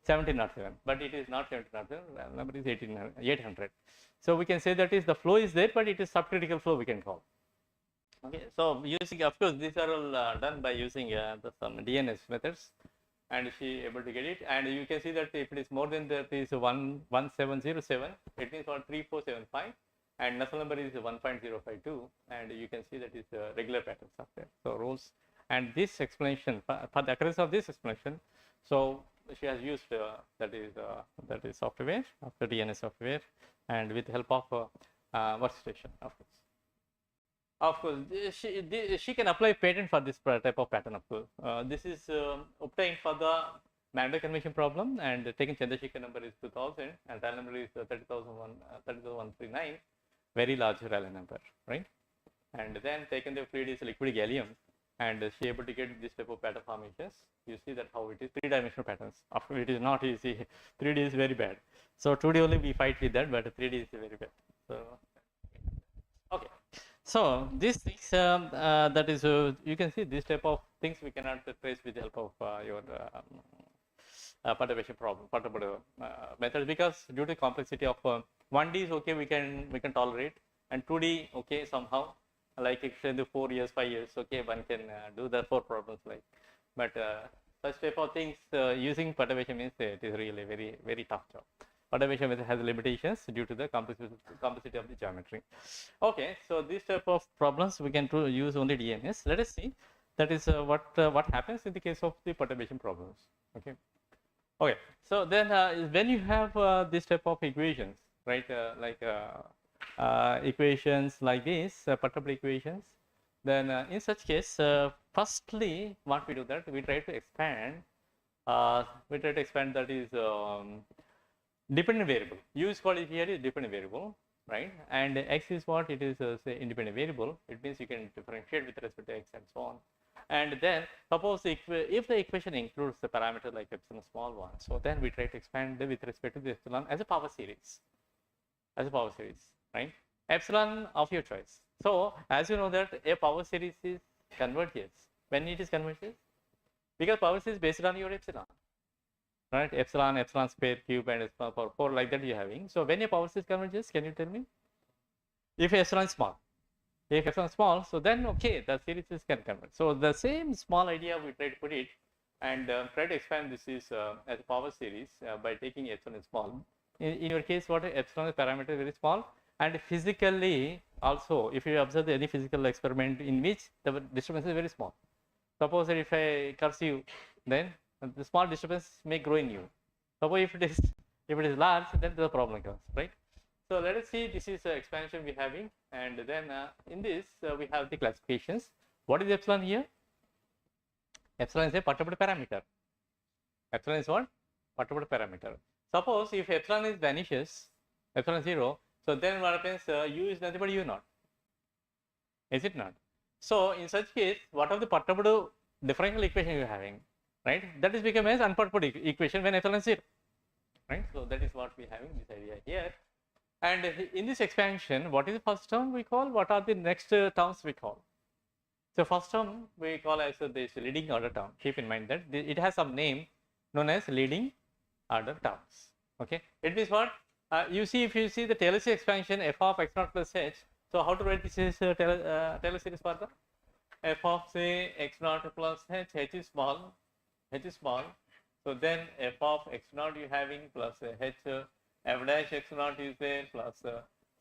1707, but it is not 1707. Rayleigh number is 800. So we can say that is the flow is there, but it is subcritical flow we can call. Okay, so using, of course, these are all done by using some DNS methods, and she able to get it. And you can see that if it is more than that is 1707, it means 3475, and Nusselt number is 1.052, and you can see that is regular patterns are there. So rows, and this explanation for the occurrence of this explanation. So she has used that is software, after DNS software, and with the help of workstation, of course. Of course, she can apply patent for this type of pattern. Of course, this is obtained for the Mandel convention problem, and taken Chandrasekhar number is 2000, and Rayleigh number is 30,139, very large Rayleigh number, right? And then taken the fluid is liquid gallium, and she able to get this type of pattern formations. You see that how it is three-dimensional patterns. After it is not easy. 3D is very bad. So 2D only we fight with that, but 3D is very bad. So okay. So these things that is you can see this type of things we cannot trace with the help of your perturbation problem, perturbative methods, because due to complexity of 1D is okay, we can tolerate, and 2D okay somehow, like extend to 4 years, 5 years, okay, one can do the 4 problems like, but such type of things using perturbation means it is really very tough job. Perturbation method has limitations due to the complexity of the geometry. Okay, so this type of problems we can use only DNS. Let us see that is what happens in the case of the perturbation problems. Okay. Okay, so then when you have this type of equations, right, equations like this, perturbable equations, then in such case, firstly, what we do that we try to expand. That is dependent variable. U is called here is dependent variable, right? And x is what it is say independent variable. It means you can differentiate with respect to x and so on. And then suppose if the equation includes the parameter like epsilon small one, so then we try to expand with respect to the epsilon as a power series, right? Epsilon of your choice. So as you know that a power series is converges. When it is converges, because power series is based on your epsilon, right? Epsilon square cube and epsilon power 4 like that you are having. So when a power series converges, can you tell me? If epsilon is small. If epsilon is small, so then okay, the series can converge. So the same small idea we try to put it and try to expand this is as a power series by taking epsilon small. In your case, what epsilon parameter is very small, and physically also, if you observe any physical experiment in which the disturbance is very small. Suppose that if I curse you, then the small disturbance may grow in you. Suppose if it is large, then the problem comes, right? So let us see, this is expansion we are having, and then in this we have the classifications. What is epsilon here? Epsilon is a perturbable parameter. Epsilon is what? Perturbable parameter. Suppose if epsilon is vanishes, epsilon 0, so then what happens? U is nothing but U naught. Is it not? So in such case, what are the perturbable differential equation you are having, right? That is become as unperturbable equation when epsilon is 0, right? So that is what we are having this idea here. And in this expansion, what is the first term we call? What are the next terms we call? So first term we call as this leading order term. Keep in mind that it has some name known as leading order terms. Okay, it means what? You see, if you see the Taylor series expansion f of x naught plus h. So how to write this is Taylor series further? F of say x naught plus h. H is small. So then f of x naught you having plus h. F dash x naught is there plus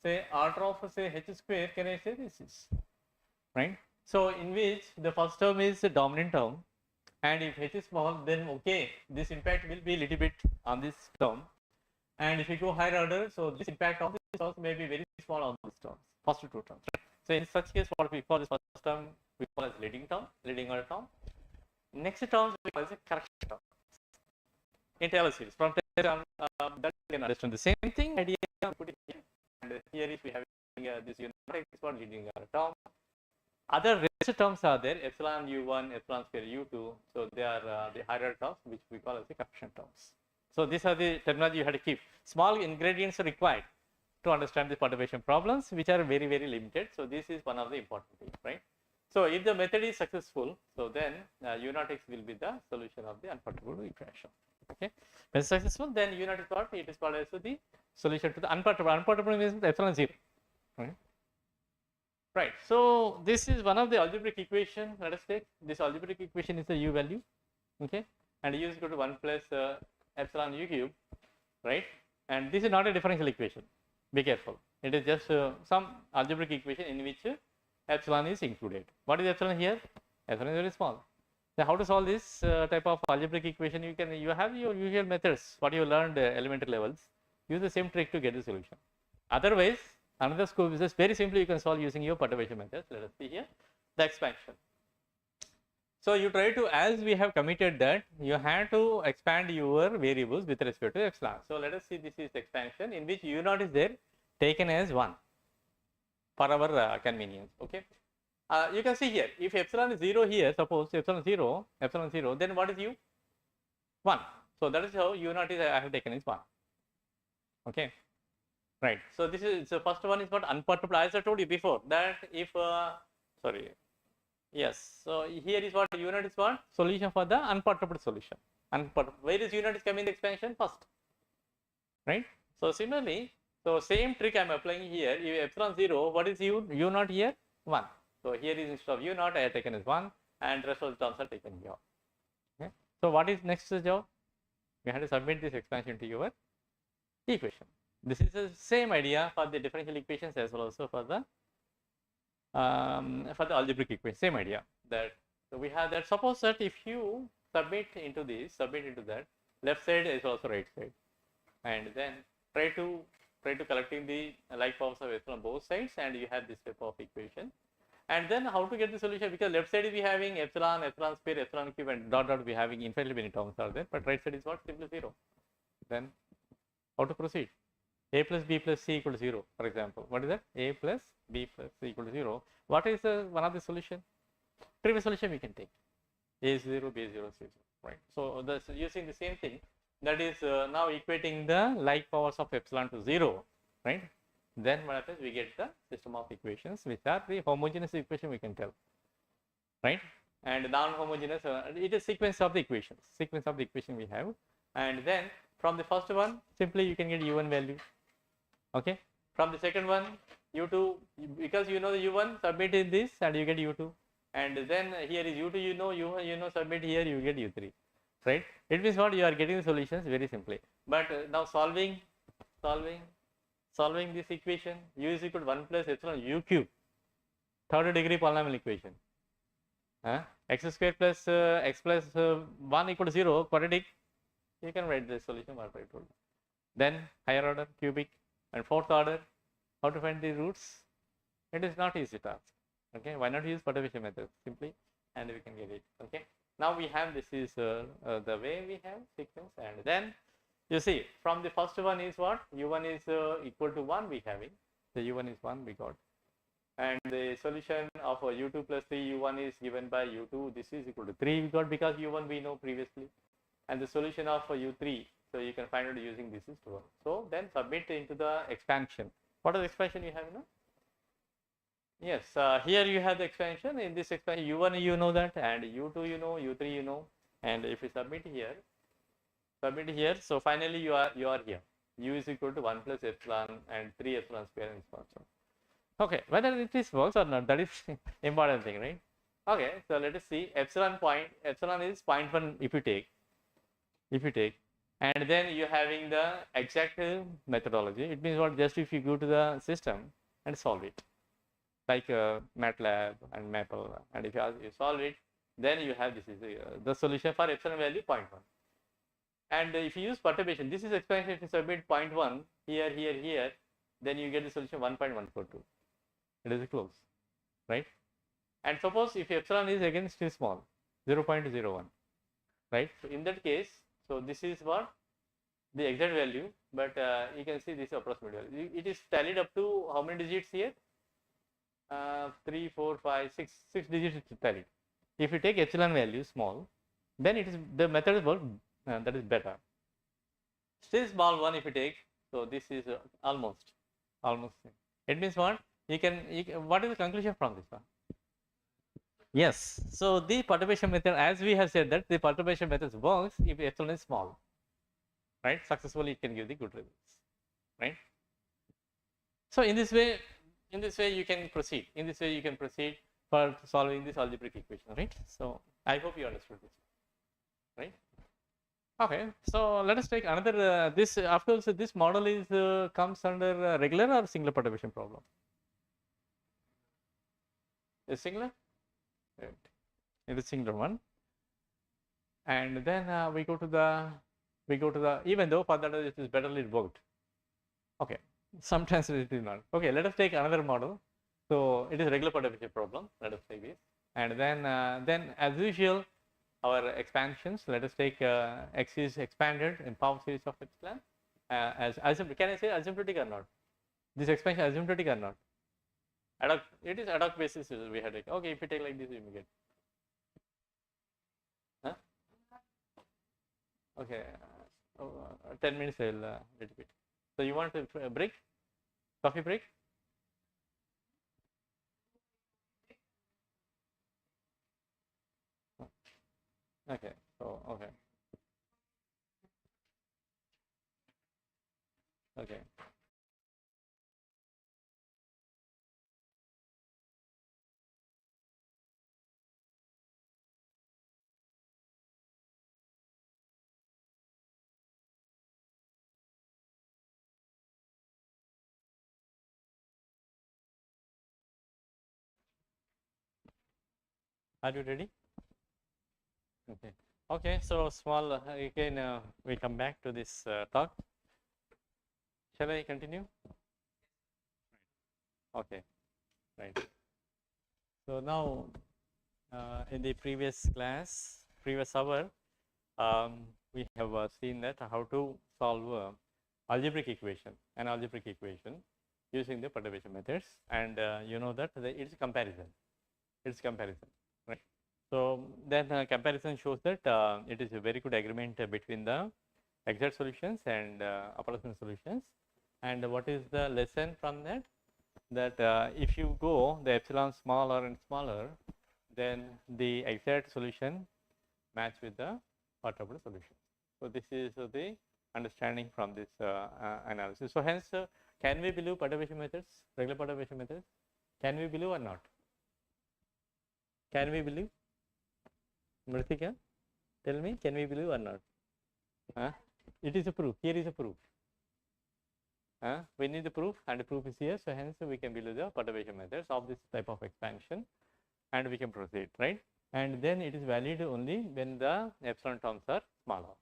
say order of say h square. Can I say this is right? So in which the first term is the dominant term, and if h is small, then okay, this impact will be a little bit on this term. And if you go higher order, so this impact of this term may be very small on this term, first 2 terms. So in such case, what we call this first term we call as leading order term. Next term we call as a correction term. In Taylor series, from Taylor that you can understand the same thing. Idea put it here, and here if we have this unit is called leading order term. Other rest terms are there, epsilon u1, epsilon square u2. So they are the higher terms which we call as the correction terms. So these are the terminology you have to keep. Small ingredients are required to understand the perturbation problems, which are very limited. So this is one of the important things, right? So if the method is successful, so then u naught x will be the solution of the unperturbable equation. Okay, when successful, then u naught is what? It is called as the solution to the unperturbable. Unperturbable means epsilon 0, right? Right. So this is one of the algebraic equation. Let us take this algebraic equation is the u value, okay, and u is equal to 1 plus epsilon u cube, right? And this is not a differential equation. Be careful. It is just some algebraic equation in which epsilon is included. What is epsilon here? Epsilon is very small. So how to solve this type of algebraic equation? You have your usual methods, what you learned elementary levels. Use the same trick to get the solution. Otherwise, another scope is just very simply you can solve using your perturbation methods. Let us see here the expansion. So you try to, as we have committed that you have to expand your variables with respect to epsilon. So let us see, this is expansion in which u0 is there taken as 1 for our convenience. Okay. You can see here, if epsilon is 0 here, suppose epsilon 0, then what is u? 1. So that is how u0 is I have taken is 1. Okay. Right. So this is, the first one is what unperturbed, as I told you before that if sorry. Yes. So here is what u0 is what? Solution for the unperturbed solution. Unperturbed. Where is u0 is coming in the expansion? First. Right. So similarly, so same trick I am applying here. If epsilon 0, what is u0 here? 1. So here is instead of u0 I have taken as 1 and rest of the terms are taken here. Okay. So what is next job? We have to submit this expansion to your equation. This is the same idea for the differential equations as well also for the algebraic equation. Same idea that, so we have that. Suppose that if you submit into this, that, left side is also right side, and then try to collecting the like powers of epsilon on both sides, and you have this type of equation. And then how to get the solution, because left side is we having epsilon square, epsilon cube, and dot dot we having infinitely many terms are there, but right side is what? Simply 0. Then how to proceed? A plus b plus c equal to 0, for example. What is that? A plus b plus c equal to 0. What is one of the solution? Trivial solution we can take. A is 0, b is 0, c is 0. Right. So this using the same thing, that is now equating the like powers of epsilon to 0. Right. Then what happens? We get the system of equations which are the homogeneous equation we can tell. Right. And non-homogeneous, it is sequence of the equations. Sequence of the equation we have. And then from the first one, simply you can get u1 value. Okay. From the second one, u2, because you know the u1, submit in this and you get u2. And then here is u2, you know, submit here, you get u3. Right. It means what? You are getting the solutions very simply. But now solving this equation, u is equal to 1 plus epsilon u cube, third degree polynomial equation. X square plus x plus 1 equal to 0, quadratic. You can write the solution what I told you. Then higher order, cubic, and fourth order, how to find the roots? It is not easy task. Okay, why not use perturbation method simply, and we can get it. Okay, now we have, this is the way we have sequence, and then you see from the first one is what? u1 is equal to 1 we having. So u1 is 1 we got, and the solution of u2 plus 3 u1 is given by u2. This is equal to 3 we got, because u1 we know previously. And the solution of u3, so you can find out using this is 12. So then submit into the expansion. What is the expansion you have now? Yes, here you have the expansion. In this expansion, u1 you know that, and u2 you know, u3 you know, and if you submit here, so finally you are here. U is equal to 1 plus epsilon and 3 epsilon square and so on. Okay, whether it is works or not, that is important thing, right? Okay, so let us see. Epsilon is 0.1 if you take, and then you having the exact methodology. It means what? Just if you go to the system and solve it, like MATLAB and Maple, and if you solve it, then you have, this is the solution for epsilon value 0.1. And if you use perturbation, this is expansion. If you submit 0.1 here, then you get the solution 1.142. It is close, right? And suppose if epsilon is again still small, 0.01, right? So in that case, so this is what? The exact value, but you can see this approximate value. It is tallied up to how many digits here? 3, 4, 5, 6 digits is tallied. If you take epsilon value small, then it is, the method is work, that is better. Still small one if you take, so this is almost. It means what? You can, what is the conclusion from this one? Yes. So the perturbation method, as we have said that the perturbation method works if epsilon is small, right? Successfully it can give the good results, right? So in this way you can proceed. For solving this algebraic equation, right? So I hope you understood this, right? Okay. So let us take another. This, of course, this model is comes under regular or singular perturbation problem. Is singular? Right. It is singular one. and then we go to the, even though for that it is betterly worked. Okay, sometimes it is not. Okay, let us take another model. So it is regular perturbation problem. Let us take this, and then as usual, our expansions. Let us take x is expanded in power series of epsilon. Can I say asymptotic or not? This expansion asymptotic or not? Ad hoc, it is ad hoc basis we had. Okay, if you take like this, you may get. Huh? Okay, 10 minutes I will little bit. So you want a break? Coffee break? Okay, so okay. Okay. Are you ready? Okay. Okay, so small again we come back to this talk. Shall I continue? Okay, right. So now in the previous class, previous hour, we have seen that how to solve algebraic equation, an algebraic equation using the perturbation methods, and you know that it's comparison. It's comparison, right? So then comparison shows that it is a very good agreement between the exact solutions and approximate solutions. And what is the lesson from that? That if you go the epsilon smaller and smaller, then the exact solution match with the perturbed solution. So this is the understanding from this analysis. So hence, can we believe perturbation methods, regular perturbation methods? Can we believe or not? Can we believe? Mritika, tell me, can we believe or not? It is a proof. Here is a proof. We need the proof, and the proof is here. So hence, we can believe the perturbation methods of this type of expansion, and we can proceed, right? And then it is valid only when the epsilon terms are smaller.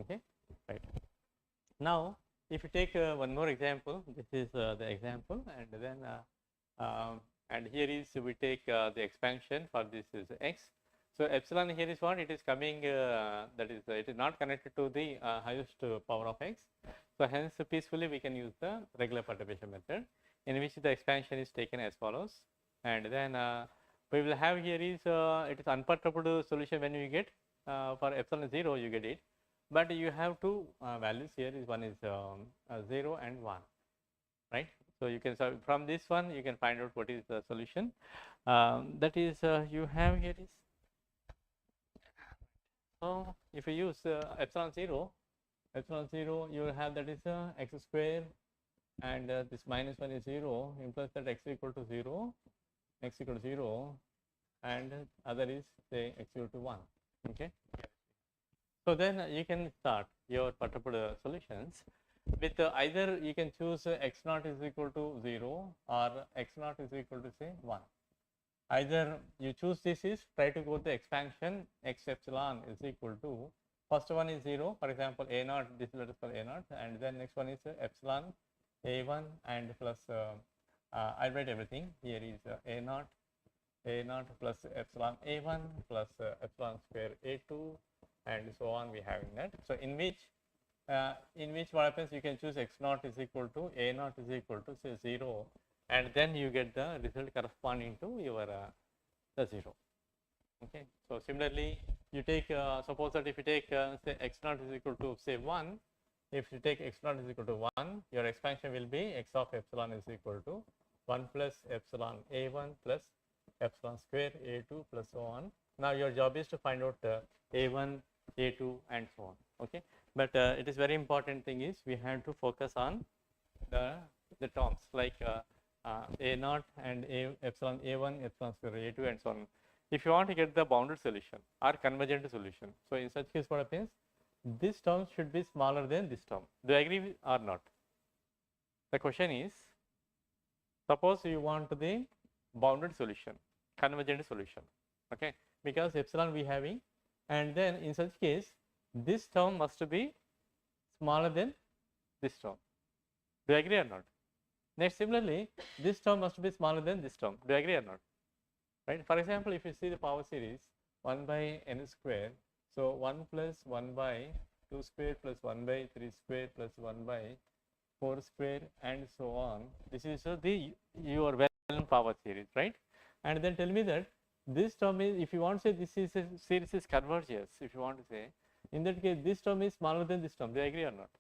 Okay, right. Now, if you take one more example, this is the example, and then and here is we take the expansion for this is x. So epsilon here is what it is coming, that is it is not connected to the highest power of x. So hence peacefully we can use the regular perturbation method, in which the expansion is taken as follows, and then we will have here is it is unperturbed solution. When you get for epsilon 0 you get it, but you have two values here is one is 0 and 1, right? So you can solve from this one, you can find out what is the solution. That is you have here is, so if you use epsilon 0 you will have that is x square, and this minus 1 is 0, implies that x equal to 0, x equal to 0, and other is say x equal to 1. Okay. So then you can start your perturbed solutions with either you can choose x naught is equal to 0 or x naught is equal to say 1. Either you choose this is try to go to expansion x epsilon is equal to, first one is 0, for example a naught, this let us call a naught, and then next one is epsilon a1 and plus I'll write everything here is a naught plus epsilon a1 plus epsilon square a2 and so on we having that. So in which what happens, you can choose x naught is equal to a naught is equal to say 0, and then you get the result corresponding to your the 0. Okay. So similarly you take suppose that if you take say x naught is equal to say 1, if you take x naught is equal to 1, your expansion will be x of epsilon is equal to 1 plus epsilon a1 plus epsilon square a2 plus so on. Now your job is to find out a1, a2 and so on. Okay. But it is very important thing is we have to focus on the terms like a naught and epsilon a1, epsilon square a2 and so on. If you want to get the bounded solution or convergent solution, so in such case what happens, this term should be smaller than this term. Do you agree or not? The question is, suppose you want the bounded solution, convergent solution, okay, because epsilon we having and then in such case this term must be smaller than this term. Do you agree or not? Next, similarly, this term must be smaller than this term. Do you agree or not? Right? For example, if you see the power series 1 by n square, so 1 plus 1 by 2 square plus 1 by 3 square plus 1 by 4 square and so on. This is the your well-known power series, right? And then tell me that this term is, if you want to say this is a series is converges, if you want to say, in that case this term is smaller than this term. Do you agree or not?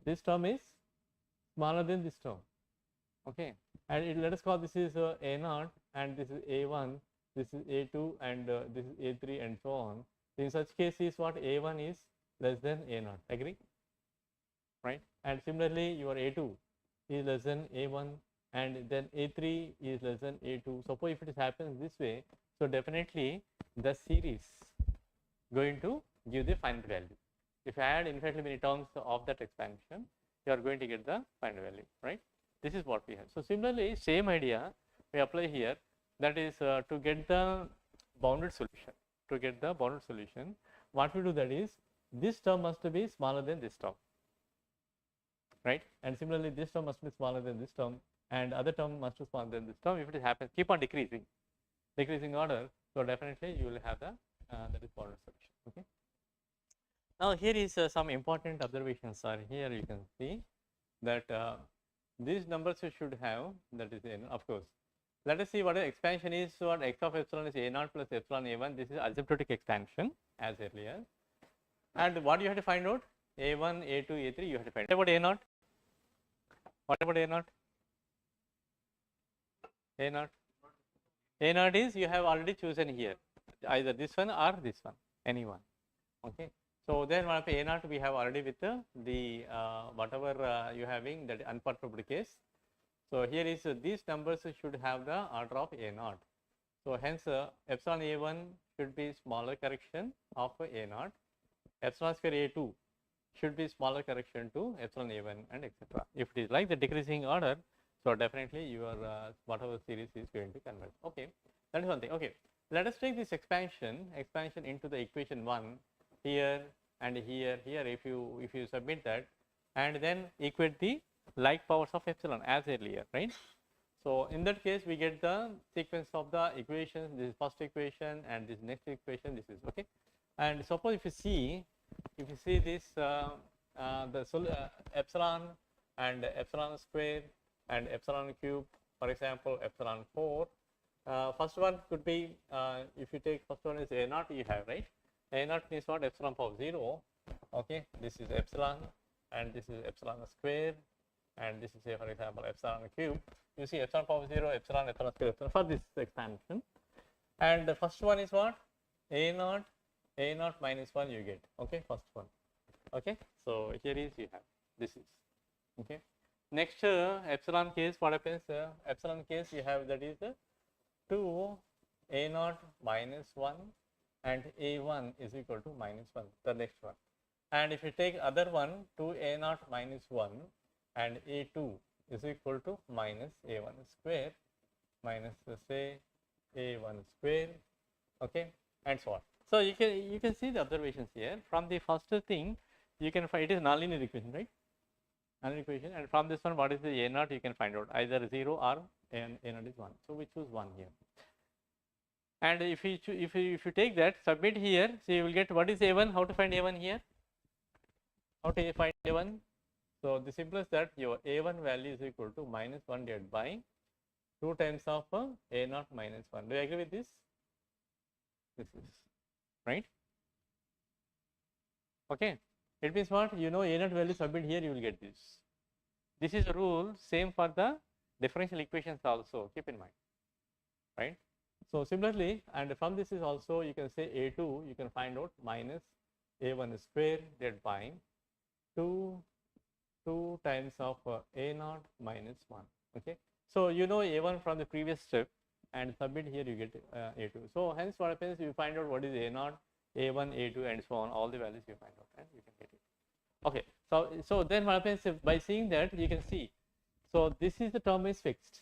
This term is smaller than this term. Okay, and let us call this is A0 and this is A1, this is A2 and this is A3 and so on. In such case is what A1 is less than A0. Agree? Right? And similarly your A2 is less than A1 and then A3 is less than A2. Suppose if it happens this way, so definitely the series going to give the final value. If you add infinitely many terms of that expansion, you are going to get the final value, right? This is what we have. So similarly, same idea we apply here, that is to get the bounded solution. To get the bounded solution, what we do, that is this term must be smaller than this term, right? And similarly, this term must be smaller than this term, and other term must be smaller than this term. If it happens, keep on decreasing order. So definitely you will have the that is bounded solution. Okay. Now here is some important observations are here. You can see that these numbers you should have, that is n, of course. Let us see what the expansion is. So what x of epsilon is a0 plus epsilon a1. This is asymptotic expansion as earlier. And what you have to find out? A1, A2, A3 you have to find out. What about A0? What about A0? A0? A0 is you have already chosen here, either this one or this one, any one. Okay. So then what A0 we have already with the whatever you having, that unperturbed case. So here is these numbers should have the order of A0. So hence epsilon A1 should be smaller correction of A0. Epsilon square A2 should be smaller correction to epsilon A1 and etc. If it is like the decreasing order, so definitely your whatever series is going to converge. Okay, that is one thing. Okay, let us take this expansion into the equation 1 here and here. If you submit that and then equate the like powers of epsilon as earlier, right? So in that case we get the sequence of the equations. This is first equation and this next equation. This is okay. And suppose if you see this epsilon and epsilon square and epsilon cube, for example epsilon 4. First one could be if you take first one is A0 you have, right? A0 means what? Epsilon power 0. Okay, this is epsilon and this is epsilon square and this is, say, for example epsilon cube. You see epsilon power 0, epsilon square, epsilon for this expansion. And the first one is what? A0 minus 1 you get. Okay, first one. Okay, so here is you have this is okay. Next epsilon case, what happens? Epsilon case you have, that is 2 A0 minus 1 and A1 is equal to minus 1, the next one. And if you take other one, 2 A0 minus 1 and A2 is equal to minus A1 square minus say A1 square, okay, and so on. So you can see the observations here. From the first thing you can find, it is nonlinear equation, right? Nonlinear equation, and from this one what is the A0 you can find out, either 0 or A0 is 1. So we choose 1 here. And if you take that, submit here, so you will get what is A1. How to find A1 here? How to find A1? So the simplest that your A1 value is equal to minus 1 divided by 2 times of A0 minus 1. Do you agree with this? This is right. Okay. It means what? You know A0 value, submit here, you will get this. This is a rule same for the differential equations also, keep in mind, right? So similarly, and from this is also you can say A2 you can find out minus A1 square divided by 2 times of A0 minus 1. Okay. So you know A1 from the previous step and submit here you get A2. So hence what happens, you find out what is A0, A1, A2 and so on, all the values you find out and you can get it. Okay. So then what happens, by seeing that you can see, so this is the term is fixed,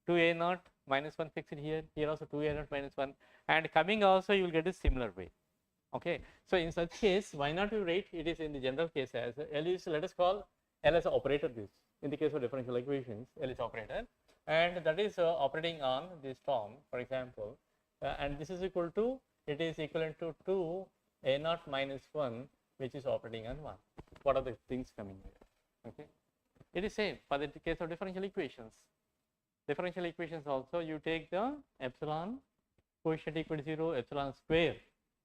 2 A0 -1 fixed here, here also 2 A0 -1, and coming also you will get a similar way. Okay, so in such case, why not you write it is in the general case as L is, let us call L as operator this. In the case of differential equations, L is operator, and that is operating on this term, for example, and this is equal to, it is equivalent to 2 A0 -1, which is operating on 1. What are the things coming here? Okay, it is same for the case of differential equations. Differential equations also, you take the epsilon coefficient equal to 0, epsilon square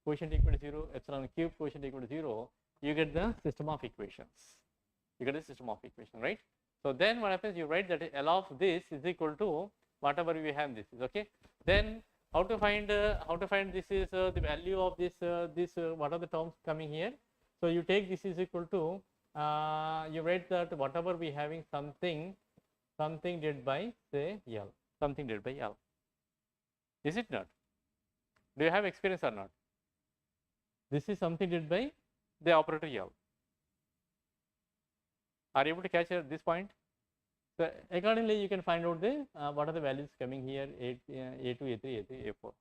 coefficient equal to 0, epsilon cube coefficient equal to 0, you get the system of equations. You get a system of equation, right? So then what happens, you write that L of this is equal to whatever we have this is, okay. Then how to find this is the value of this what are the terms coming here. So you take this is equal to you write that whatever we having something did by say L, something did by L. Is it not? Do you have experience or not? This is something did by the operator L. Are you able to catch this point? So accordingly, you can find out the what are the values coming here, A2, A3, A3, A4.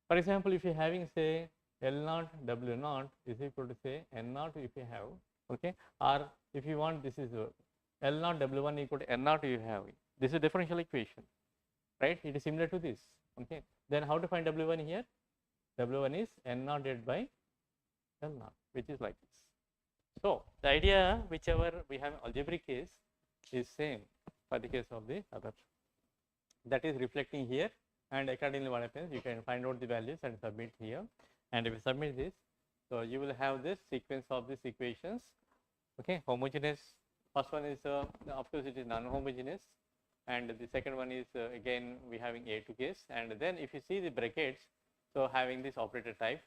For example, if you are having say L0, W0 is equal to say N0 if you have, okay, or if you want this is L0, W1 equal to N0 you have. This is a differential equation, right? It is similar to this, okay. Then how to find W1 here? W1 is N0 divided by L0, which is like this. So the idea, whichever we have algebraic case, is same for the case of the other. That is reflecting here, and accordingly what happens, you can find out the values and submit here. And if you submit this, so you will have this sequence of these equations. Okay, homogeneous. First one is of course it is non-homogeneous, and the second one is again we having A2 case. And then if you see the brackets, so having this operator type,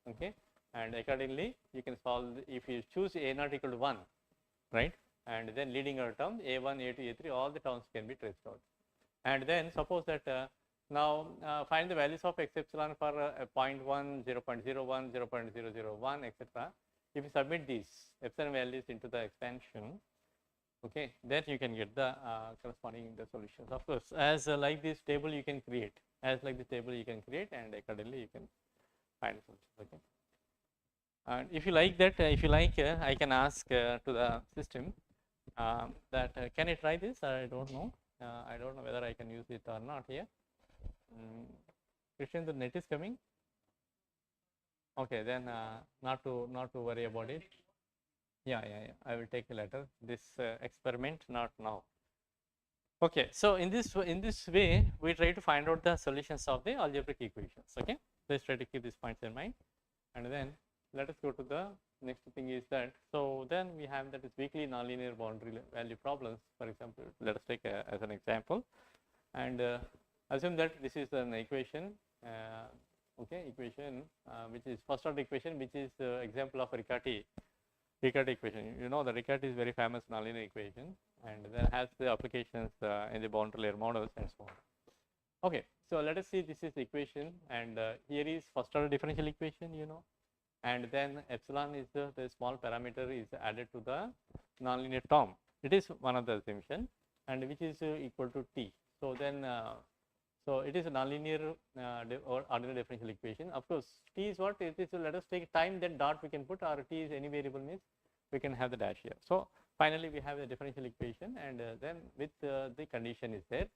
okay. And accordingly you can solve if you choose A0 equal to 1, right, and then leading our term A1, A2, A3, all the terms can be traced out. And then suppose that now find the values of x epsilon for 0.1, 0.01, 0.001, etc. If you submit these epsilon values into the expansion, okay, then you can get the corresponding the solutions. Of course, as like this table you can create, and accordingly you can find the solutions. Okay. And if you like that, I can ask to the system that can it try this? I don't know. I don't know whether I can use it or not here. Christian, the net is coming. Okay, then not to worry about it. Yeah. I will take a letter. This experiment not now. Okay, so in this way we try to find out the solutions of the algebraic equations. Okay, let's try to keep these points in mind, and then let us go to the next thing is that, so then we have that is weakly nonlinear boundary value problems. For example, let us take as an example, and assume that this is an equation, okay, equation which is first order equation, which is example of Riccati equation. You know the Riccati is very famous nonlinear equation, and then has the applications in the boundary layer models and so on. Okay, so let us see this is the equation, and here is first order differential equation, you know. And then epsilon is the small parameter is added to the nonlinear term. It is one of the assumption, and which is equal to t. So then, so it is a nonlinear or ordinary differential equation. Of course, t is what it is. So let us take time, then dot we can put, or t is any variable means we can have the dash here. So finally, we have the differential equation, and then with the condition is there.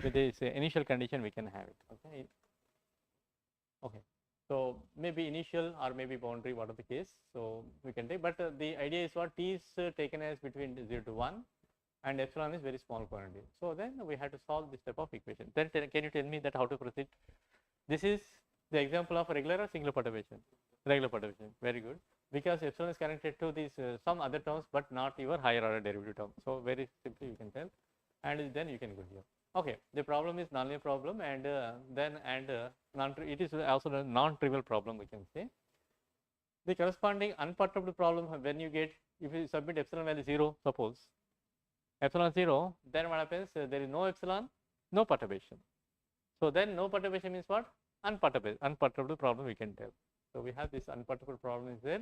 With this initial condition, we can have it. Okay. Okay. So maybe initial or maybe boundary, what are the case? So we can take, but the idea is what t is taken as between 0 to 1, and epsilon is very small quantity. So then we have to solve this type of equation. Then can you tell me that how to proceed? This is the example of regular or singular perturbation. Regular perturbation. Very good. Because epsilon is connected to these some other terms, but not your higher order derivative term. So very simply you can tell, and then you can go here. Okay, the problem is nonlinear problem, and it is also a non-trivial problem, we can say. The corresponding unperturbed problem, when you get, if you submit epsilon value 0, suppose epsilon 0, then what happens? There is no epsilon, no perturbation. So then no perturbation means what? Unperturbed problem, we can tell. So we have this unperturbed problem is there,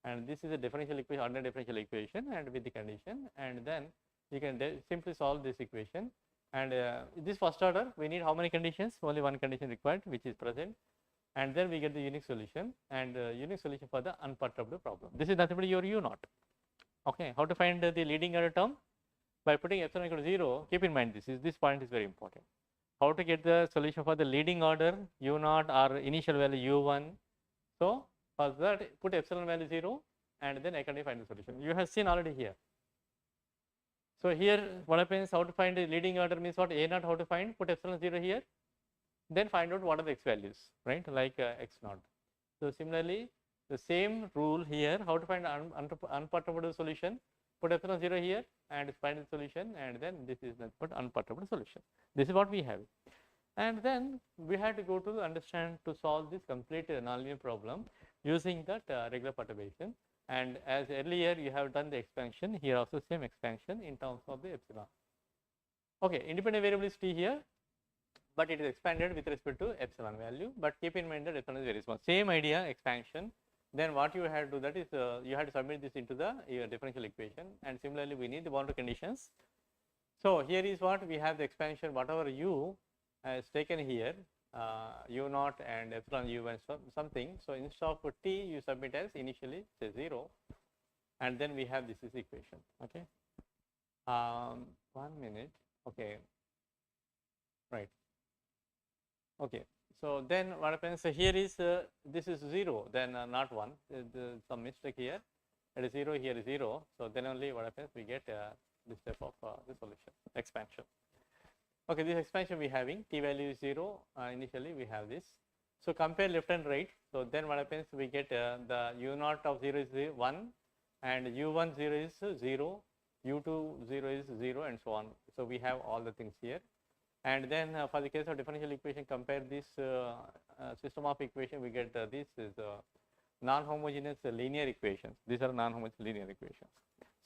and this is a differential equation, ordinary differential equation, and with the condition, and then you can simply solve this equation. And this first order, we need how many conditions? Only one condition required, which is present, and then we get the unique solution, and unique solution for the unperturbed problem. This is nothing but your u naught. Okay, how to find the leading order term? By putting epsilon equal to 0. Keep in mind this point is very important. How to get the solution for the leading order u naught or initial value u1? So for that, put epsilon value 0, and then I can find the solution. You have seen already here. So here what happens, how to find the leading order means what? A naught, how to find? Put epsilon 0 here, then find out what are the x values, right? Like x naught. So similarly, the same rule here, how to find unperturbed solution? Put epsilon 0 here and find the solution, and then this is nothing but unperturbed solution. This is what we have. And then we had to go to understand to solve this complete nonlinear problem using that regular perturbation. And as earlier you have done the expansion, here also same expansion in terms of the epsilon. Okay, independent variable is t here, but it is expanded with respect to epsilon value. But keep in mind that epsilon is very small. Same idea, expansion. Then what you have to do that is you have to submit this into the differential equation. And similarly, we need the boundary conditions. So here is what we have the expansion, whatever u is taken here, u naught and epsilon u and something. So instead of t, you submit as initially say 0, and then we have this is equation. Okay, 1 minute. Okay, right. Okay, so then what happens? So here is this is 0, then not 1. Some mistake here. It is 0, here is 0. So then only what happens? We get this type of the solution expansion. Okay, this expansion we having t value is 0. Initially we have this. So compare left and right. So then what happens? We get the u naught of 0 is 1, and u1 0 is 0, u2 0 is 0, and so on. So we have all the things here. And then for the case of differential equation, compare this system of equation, we get this is non-homogeneous linear equations. These are non-homogeneous linear equations.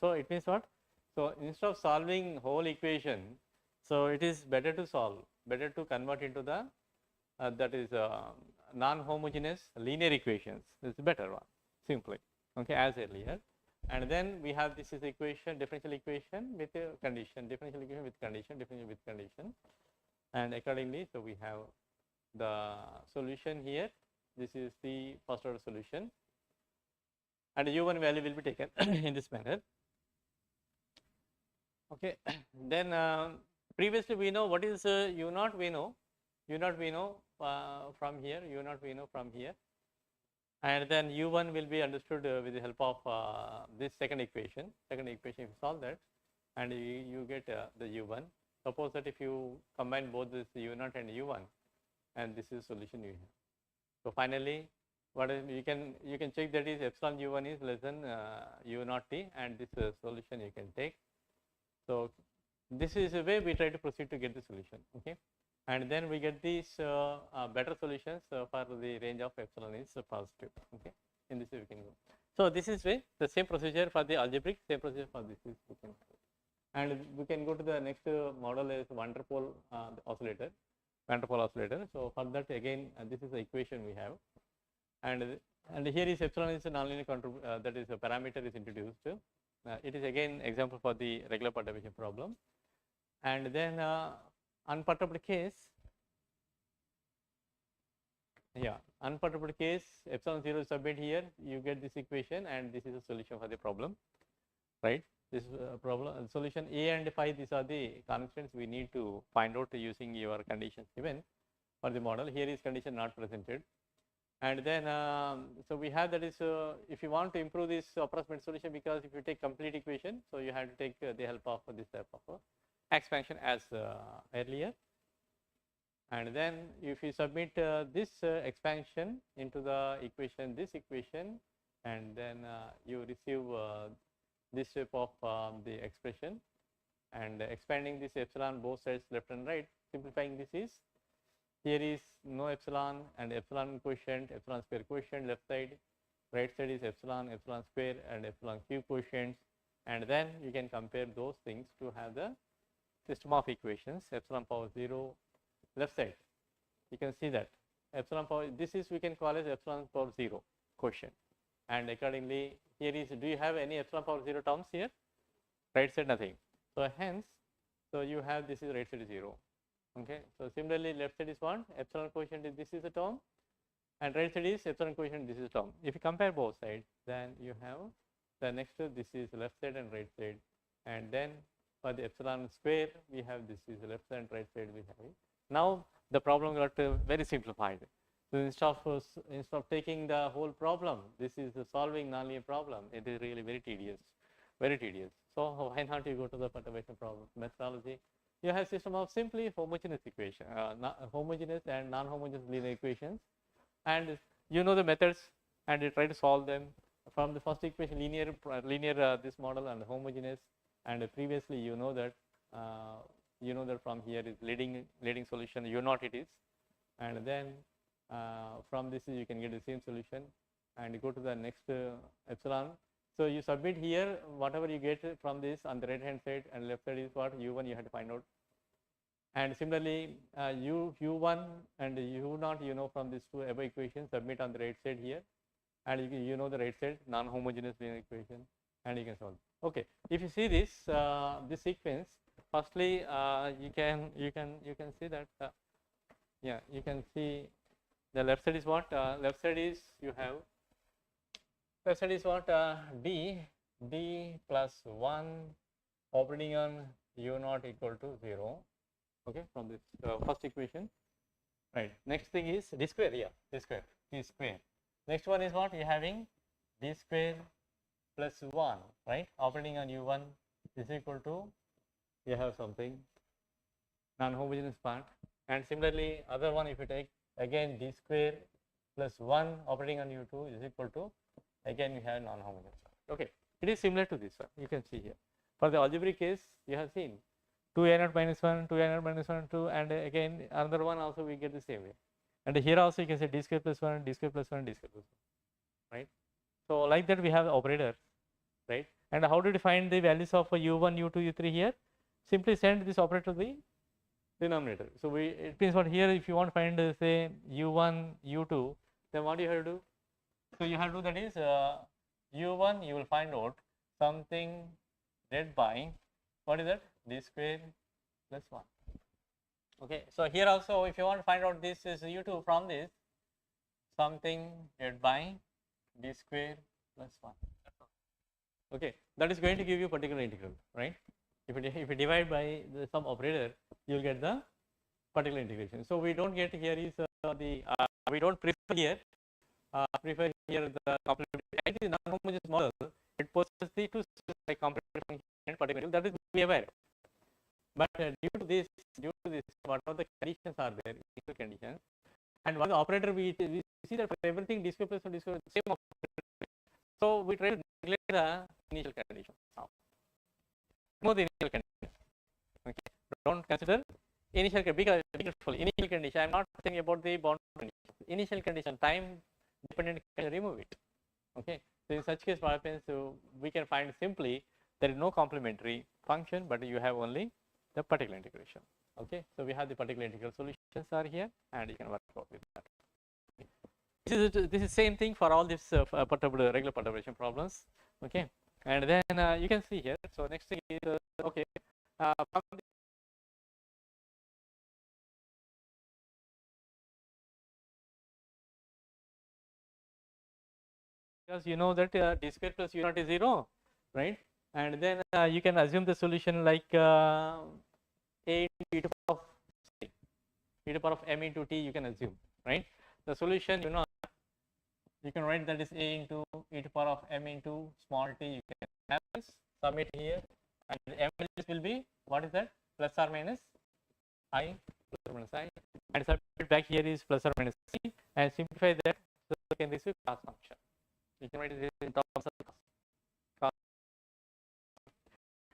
So it means what? So instead of solving whole equation, so it is better to solve, better to convert into the that is non-homogeneous linear equations. This is better one, simply. Okay, as earlier. And then we have this is equation, differential equation with a condition, differential equation with condition, differential with condition. And accordingly, so we have the solution here. This is the first order solution, and u1 value will be taken in this manner. Okay, then previously we know what is u naught. We know u naught we know from here, u naught we know from here, and then u1 will be understood with the help of this second equation. Second equation, if you solve that, and you get the u1. Suppose that if you combine both this u0 and u1, and this is solution you have. So finally, what is, you can check that is epsilon u1 is less than u0 t, and this solution you can take. So this is a way we try to proceed to get the solution. Okay, and then we get these better solutions for the range of epsilon is positive. Okay, in this way we can go. So this is way the same procedure for the algebraic, same procedure for this is we can. And we can go to the next model is van der Pol oscillator, van der Pol oscillator. So for that again, this is the equation we have, and here is epsilon is a nonlinear that is a parameter is introduced. It is again example for the regular perturbation problem, and then unperturbed case. Yeah, unperturbed case, epsilon 0 is submit here. You get this equation, and this is a solution for the problem, right? This problem solution A and phi, these are the constants we need to find out using your conditions given for the model. Here is condition not presented, and then so we have that is if you want to improve this approximate solution, because if you take complete equation, so you have to take the help of this type of expansion as earlier, and then if you submit this expansion into the equation, this equation, and then you receive this shape of the expression, and expanding this epsilon both sides left and right, simplifying this is here is no epsilon and epsilon quotient, epsilon square quotient left side, right side is epsilon, epsilon square and epsilon cube quotients, and then you can compare those things to have the system of equations. Epsilon power 0 left side, you can see that epsilon power, this is we can call as epsilon power 0 quotient, and accordingly here is, do you have any epsilon power 0 terms here? Right side nothing. So hence So you have this is right side is 0. Okay. So similarly, left side is what? Epsilon coefficient is this is a term, and right side is epsilon coefficient this is a term. If you compare both sides, then you have the next this is left side and right side, and then for the epsilon square we have this is left side and right side we have it. Now the problem got very simplified. So instead of taking the whole problem, this is the solving nonlinear problem. It is really very tedious, very tedious. So why not you go to the perturbation problem methodology? You have system of simply homogeneous equation, homogeneous and non-homogeneous linear equations, and you know the methods, and you try to solve them from the first equation linear this model and homogeneous, and previously you know that from here is leading solution you know what it is, and then from this you can get the same solution and you go to the next epsilon. So you submit here whatever you get from this on the right hand side, and left side is what u1 you have to find out. And similarly u1 and u0 you know from these two above equations, submit on the right side here, and you know the right side non-homogeneous linear equation, and you can solve. Okay, if you see this this sequence, firstly you can see that yeah, you can see the left side is what left side is you have left side is what d plus 1 operating on u0 equal to 0. Okay, from this first equation, right. Next thing is d square, yeah, d square. Next one is what you having d square plus 1, right, operating on u1 is equal to, you have something non-homogeneous part. And similarly other one, if you take again d square plus 1 operating on u2 is equal to, again you have non-homogeneous part. Okay, it is similar to this one, you can see here. For the algebraic case you have seen 2a0 minus 1, 2a0 minus 1, 2, and again another one also we get the same way. And here also you can say d square plus 1, d square plus 1, d square plus 1, right. So like that we have the operators, right. And how to define the values of u1, u2, u3 here? Simply send this operator to the denominator. So it means what here, if you want to find say u1, u2, then what you have to do? So you have to do that is u1 you will find out something divided by what is that, d square plus 1. Okay, so here also if you want to find out this is u2 from this, something divided by d square plus 1. Okay, that is going to give you particular integral, right. If you divide by some operator, you will get the particular integration. So we don't get here is we don't prefer here the complementary. It is non-homogeneous model. It possesses the two like complementary function and particular. That is we aware. But due to this, whatever the conditions are there, initial conditions, and one of the operator we see that for everything d square plus 1 d square same operator. So we try to neglect the initial condition. Know the initial condition. Okay, don't consider initial because initial condition. I am not saying about the boundary condition. Initial condition, time dependent, can remove it. Okay, so in such case what happens? So we can find simply there is no complementary function, but you have only the particular integration. Okay, so we have the particular integral solutions are here, and you can work out with that. Okay. This is same thing for all these regular perturbation problems. Okay, and then you can see here. So next thing is okay. Because you know that d square plus u0 is 0, right? And then you can assume the solution like a into e to the power of m into t, you can assume, right? The solution, you know, you can write that is a into e to the power of m into small t. You can have this, submit here, and m will be what is that, plus or minus I, plus or minus I, and submit back here is plus or minus c, and simplify that, so you can receive cos function. You can write it in terms of cos,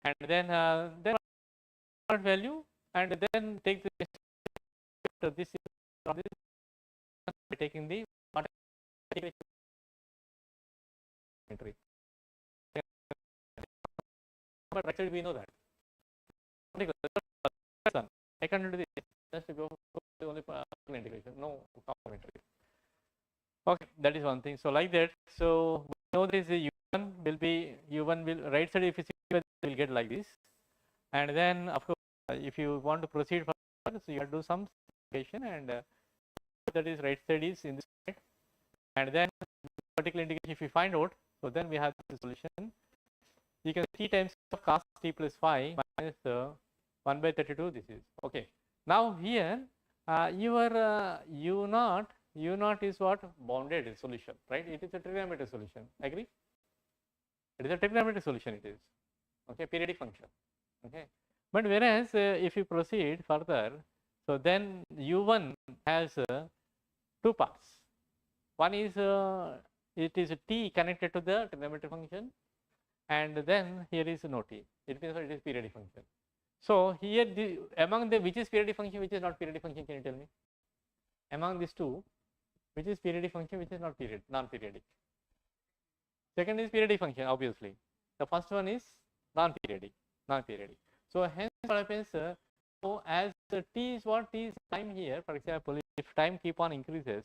and then value, and then take this from this by taking the entry. But actually we know that. I can't do this. Just to go to only integration, no complementary. Okay, that is one thing. So like that. So we know this u1 will right side if you see will get like this, and then of course if you want to proceed further, so you have to do some simplification, and that is right side is in this side, and then particular integration if you find out, so then we have the solution. You can t times of cos t plus phi minus 1 by 32. This is okay. Now here your u naught is what? Bounded solution, right? It is a trigonometric solution. Agree? It is a trigonometric solution. It is okay, periodic function. Okay, but whereas if you proceed further, so then u1 has two parts. One is it is t connected to the trigonometric function, and then here is no t. It means it is periodic function. So here among the which is periodic function, which is not periodic function, can you tell me? Among these two, which is periodic function, which is not non-periodic? Second is periodic function, obviously. The first one is non-periodic. So hence what happens? So as t is what? T is time here. For example, if time keep on increases,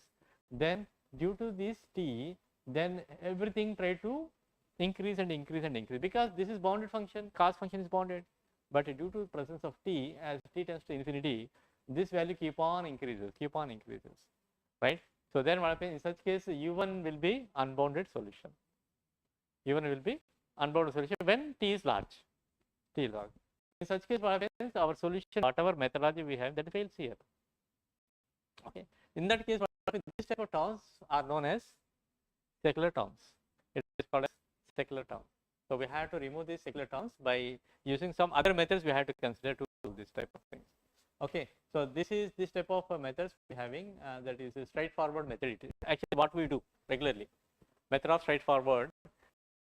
then due to this t, then everything try to increase and increase and increase, because this is bounded function, cos function is bounded, but due to presence of t, as t tends to infinity, this value keep on increases, right? So then what happens in such case, u1 will be unbounded solution. U1 will be unbounded solution when t is large. In such case, what happens? Our solution, whatever methodology we have, that fails here. Okay. In that case, what happens? This type of terms are known as secular terms. It is called as secular term. So we have to remove these secular terms by using some other methods we have to consider to do this type of things. Okay. So this is this type of methods we having, that is a straightforward method. It is actually what we do regularly. Method of straightforward,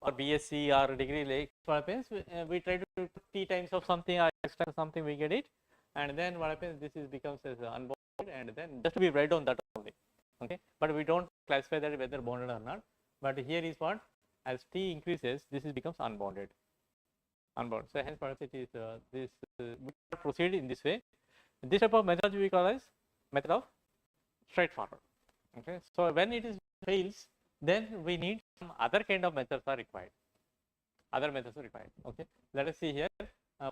or BSc or degree, like what happens, we try to do t times of something or extra something, we get it, and then what happens, this is becomes as unbounded, and then just we write down that only. Okay, but we don't classify that whether bounded or not. But here is what, as t increases, this is becomes unbounded. So hence what it is, this we proceed in this way. This type of methodology we call as method of straightforward. Okay, so when it is fails, then we need some other kind of methods are required. Okay, let us see here.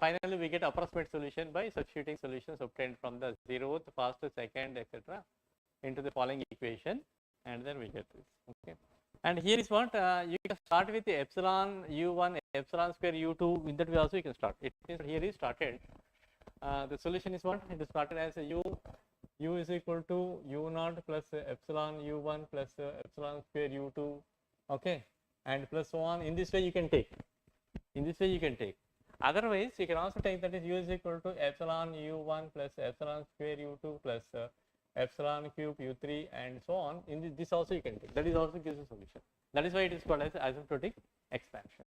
Finally, we get approximate solution by substituting solutions obtained from the 0th, first, second, etc. into the following equation, and then we get this. Okay, and here is what, you can start with the epsilon u1, epsilon square u2. In that way also you can start. It means here is started. The solution is what? It is started as a u is equal to u0 plus epsilon u1 plus epsilon square u2, okay, and plus so on. In this way you can take. Otherwise, you can also take that is u is equal to epsilon u1 plus epsilon square u2 plus epsilon cube u3 and so on. In this also you can take. That is also gives a solution. That is why it is called as asymptotic expansion.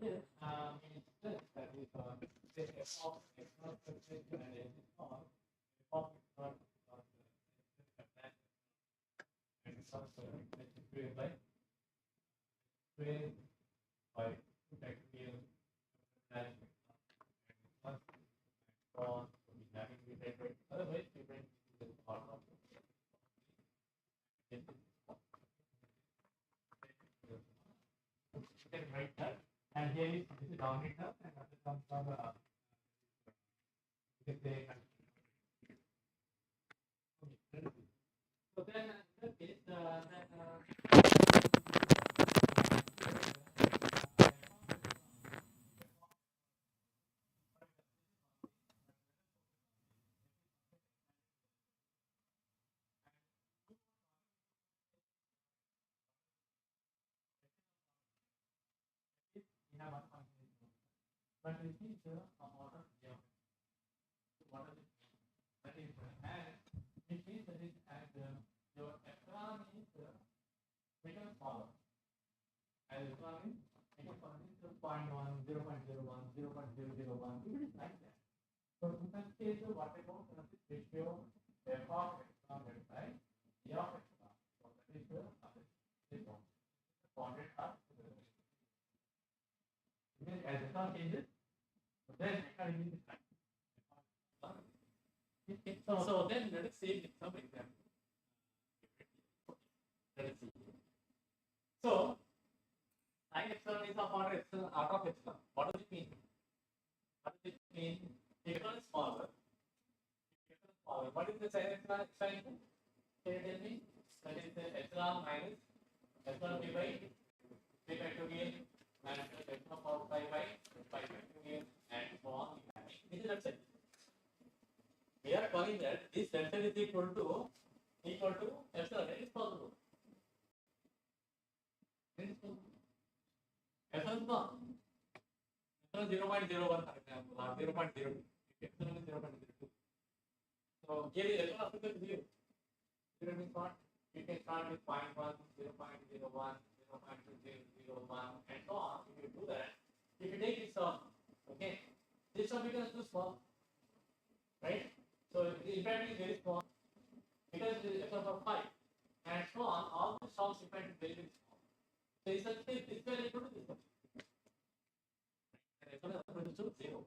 Yes, that is the f of x naught plus h and h is on f of x naught and it's also squared by two factorial dash and so on. So we have it with that. Otherwise, we can use the part of it. You can write that, and here here is this is downhill term and other terms are you can say okay. So then in that case we have one function but it is of order of what is it? That is and it means that is as your epsilon is become smaller. As epsilon is become smaller, 0.1, 0.01, 0.001, it is like that. So in that case, what about this ratio f of epsilon divided by e of epsilon? So that is this one. Bounded are because as epsilon changes, so then we can use this time. So then let us see some example. Let us see. So sin epsilon is of order epsilon out of epsilon. What does it mean? What does it mean? Epsilon is smaller. What is the sin epsilon expansion? Can you tell me? That is the epsilon minus epsilon b by 3 by 2 again minus epsilon power 5 by 2 again and so on. This is that. We are calling that this delta is equal to epsilon. It is possible. Epsilon is not. Epsilon 0.01 for example, or 0.02. Epsilon is 0.02. So here is epsilon equal to 0. 0 means what? You can start with 0.1, 0.01, 0.2001, and so on. If you do that, if you take this sum, okay, this sum becomes too small, right? So the impact is very small because it is epsilon of 5 and so on. All the sums impact is very, very small. So in such case, this value equal to this one. And epsilon is equal to 0.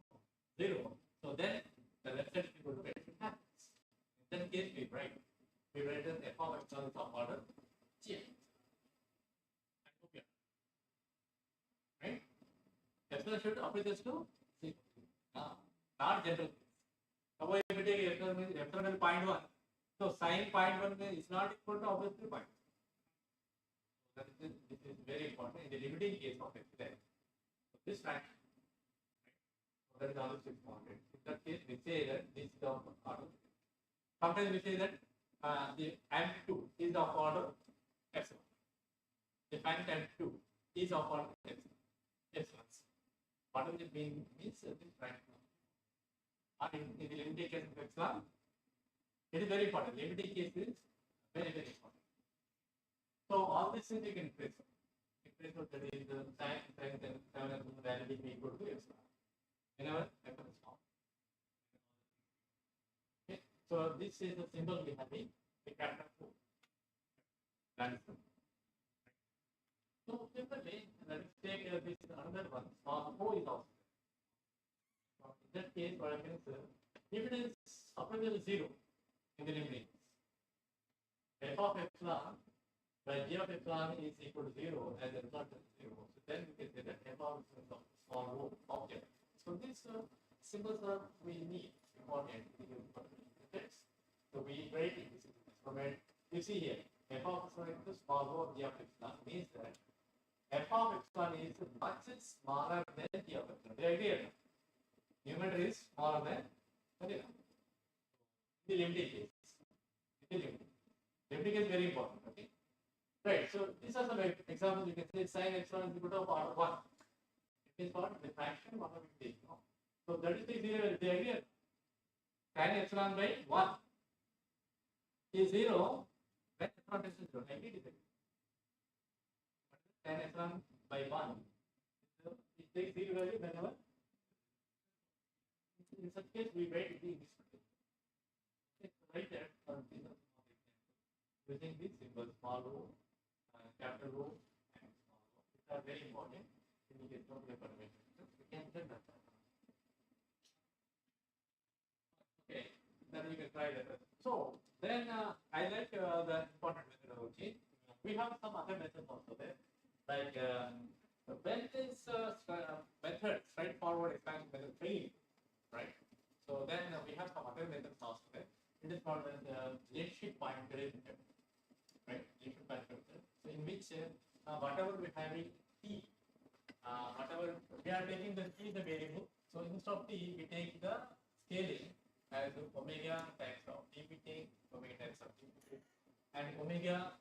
0. So then the left side is equal to what happens. In that case, we write as f of epsilon is of order Gian. Right? Epsilon should operate as to 0. Not general. Suppose if we take epsilon is 0.1, so sin 0.1 is not equal to obviously 0.1. So this is very important in the limiting case of epsilon. So this fraction, right? So that is always important. In that case, we say that this is of order. Sometimes we say that the amplitude is of order epsilon. The finite amplitude is of order epsilon. What does it mean? Means this fraction. In the limiting case of epsilon, it is very important. Limiting case is very, very important. So all these things you can trace. That is the sin value will be equal to epsilon. Whenever epsilon is small. Okay. So this is the symbol we have in the capital 4. That is the. So similarly, let us take this another one. Small O is also. In that case, what happens if it is opposite 0 in the limiting, f of epsilon by g of epsilon is equal to 0 as a result of 0. So then we can say that f of small O object. So these symbols are we need important in the text. So we write it. This is you see here f of epsilon is the small O of g of epsilon means that f of epsilon is much smaller than g of epsilon. The idea numerator is smaller than the limiting case. Limiting is very important. Okay, right. So these are some examples. You can say sin epsilon is equal to order 1. It means what? The fraction 1 of it. So that is the idea. Sin epsilon by 1 is 0 when epsilon is 0. I need it. Sin epsilon by 1. It takes 0 value whenever. In such case, we write it in this way. Write that using these symbols, small O, capital O, and small O. These are very important in the case of paper measurement. We can get that. Okay, then we can try that. So then I like the important methodology. We have some other methods also there, like when this method, straightforward expansion method fails, right? So then we have some other methods also there. It is called as leadership pointer method, right? Leadership pointer method. So in which whatever we have in t, whatever we are taking the t is the variable. So instead of t, we take the scaling as omega times of t. We take omega times of t, and omega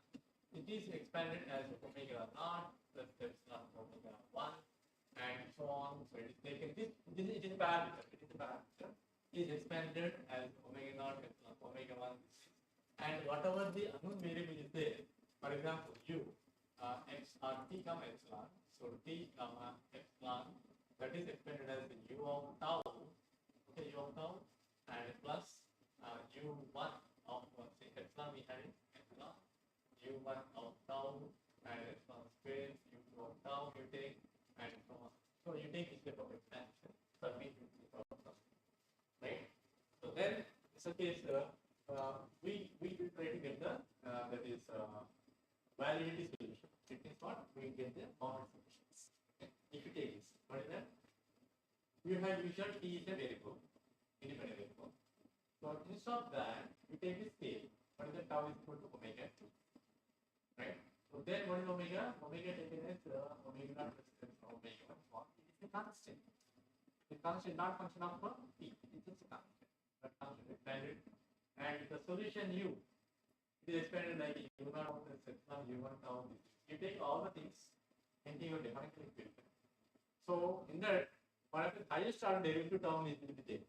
it is expanded as omega naught plus epsilon omega 1 and so on. So it is taken this it is a parameter. It is a parameter. Is expanded as omega naught epsilon omega 1 and whatever the unknown variable is there. For example, u x or t comma epsilon. So t comma epsilon that is expanded as the u of tau. Okay, u of tau and plus u1 of say epsilon we have it epsilon u1 of tau and epsilon square u2 of tau you take and so on. So you take this step of expansion. So we right. So then in such case we will try to get the that is validity solution. It means what we get the bounded solutions. Okay. If you take this, what is that? You have usual t is a variable, independent variable. So instead of that, you take the scale. What is the tau is equal to omega 2, right? So then what is omega? Omega taken as omega naught plus omega 1. It is a constant. The constant not function of t. It is just a constant. That constant expanded, and the solution u it is expanded like u naught plus epsilon u1 tau. You take all the things into your differential equation. So in that, what happens? Highest order derivative term is will be there.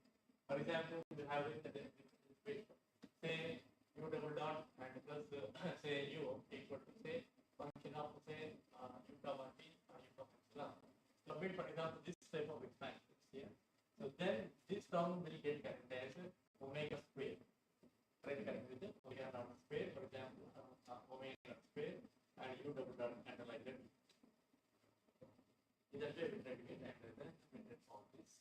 For example, we have it say u double dot and plus say u equal to say function of say u comma t or u comma epsilon. Submit for example this type of expansions here. So then this term will get characterized as omega square. Try to connect with the omega naught square, for example, omega square and u double dot and like that. In that way, we try to get the method of this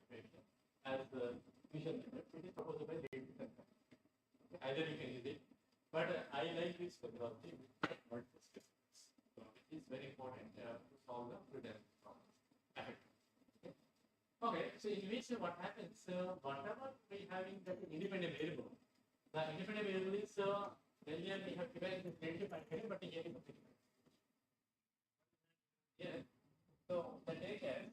equation as the usual method. It is proposed by David. Either you can use it, but I like this methodology with multiple steps. So it is very important to solve the prudence problem. Okay, so in which what happens, whatever we having that independent variable, the independent variable is earlier we have given this relative factor, but here is the figure. Here, so the take as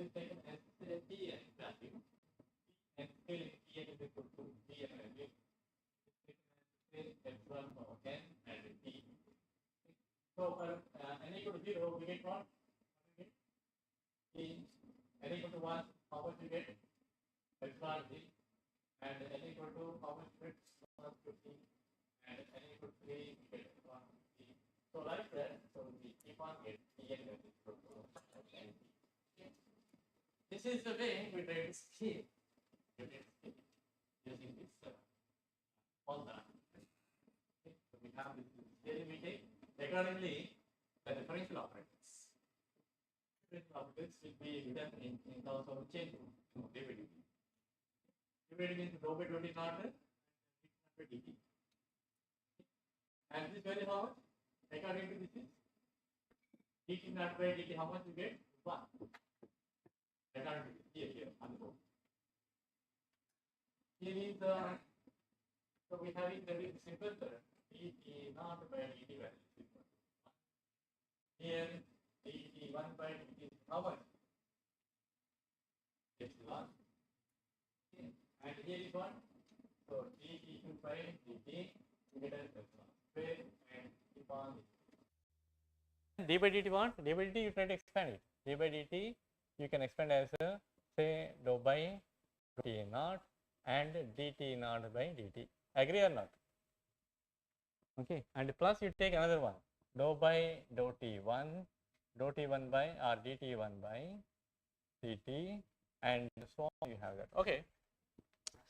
is taken as the Tn value, and still Tn is equal to Tn value. Is taken as epsilon over n and t. So for n equal to 0, we get what? T n equal to 1, how much you get? Epsilon t. And n equal to how much you get? 50. And n equal to 3, we get epsilon t. So like that, so we keep on getting Tn that is equal to n. This is the way we try to scale. Using this formula. Okay. So we have this scaling we take. Accordingly, the differential operators. Differential operators will be written in terms of change rule, derivative. Derivative means rho by 20 naught by dt. And this value how much? According to this is dt naught by dt, how much you get? 1. According to this, here, on the board. Here is so we have it very simple dt naught by dt value. Here dt 1 by dt is how much? Epsilon. And here is what? So dt 2 by dt we get as epsilon square and keep on. D by dt what? D by dt you try to expand it. D by dt you can expand as say dou by t naught and dt naught by dt. Agree or not? Okay, and plus you take another one dou by dou t1 by or dt1 by dt and so on you have that. Okay,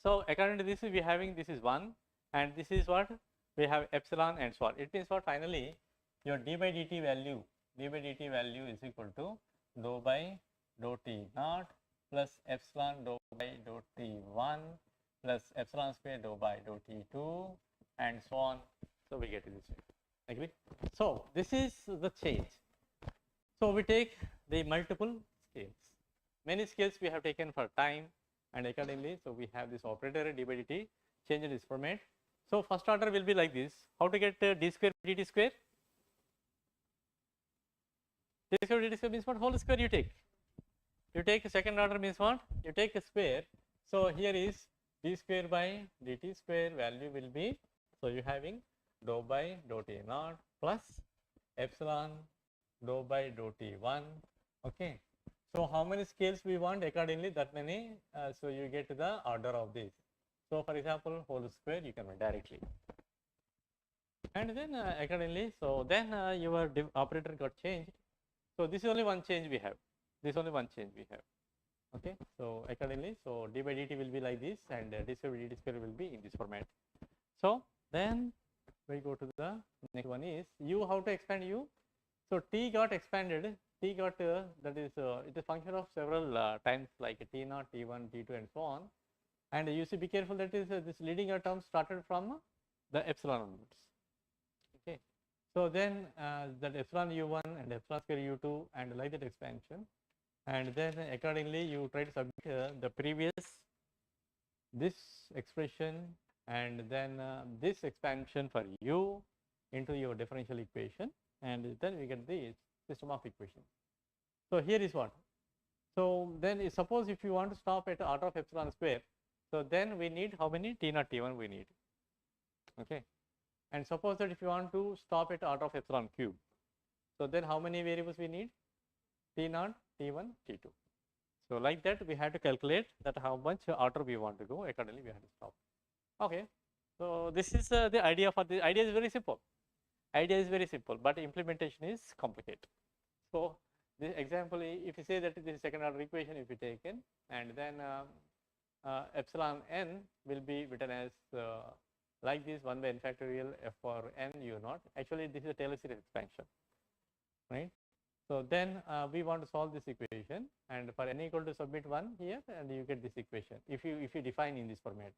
so according to this we are having this is 1 and this is what we have epsilon and so on. It means what finally your d by dt value is equal to dou by dou t naught plus epsilon dou by dou t1 plus epsilon square dou by dou t2 and so on. So we get to this way. Agree? So this is the change. So we take the multiple scales. Many scales we have taken for time and accordingly. So we have this operator d by dt change in this format. So first order will be like this. How to get d square dt square? D square dt square means what? Whole square you take. You take second order means what? You take a square. So here is d square by dt square value will be, so you having dou by dou t naught plus epsilon dou by dou t1. Okay. So how many scales we want? Accordingly that many. So you get the order of this. So for example, whole square you can write directly. And then accordingly, so then your operator got changed. So this is only one change we have. This is only one change we have. Okay. So accordingly, so d by dt will be like this, and d square by dt square will be in this format. So then we go to the next one is u. How to expand u? So t got expanded. T got that is it is function of several times like t naught, t1, t2, and so on. And you see, be careful that is this leading term started from the epsilon onwards. Okay. So then that epsilon u1 and epsilon square u2 and like that expansion, and then accordingly you try to submit the previous this expression and then this expansion for u into your differential equation, and then we get the system of equations. So here is what. So then suppose if you want to stop at order of epsilon square, so then we need how many? T naught T1 we need. Okay. And suppose that if you want to stop at order of epsilon cube, so then how many variables we need? T naught, T1, T2. So like that we have to calculate that how much order we want to go, accordingly we have to stop. Okay. So this is the idea for the idea is very simple. Idea is very simple, but implementation is complicated. So this example, if you say that this is second order equation, if you taken, and then epsilon n will be written as like this 1 by n factorial f for n u naught. Actually, this is a Taylor series expansion, right? So then we want to solve this equation, and for n equal to submit 1 here, and you get this equation. If you define in this format,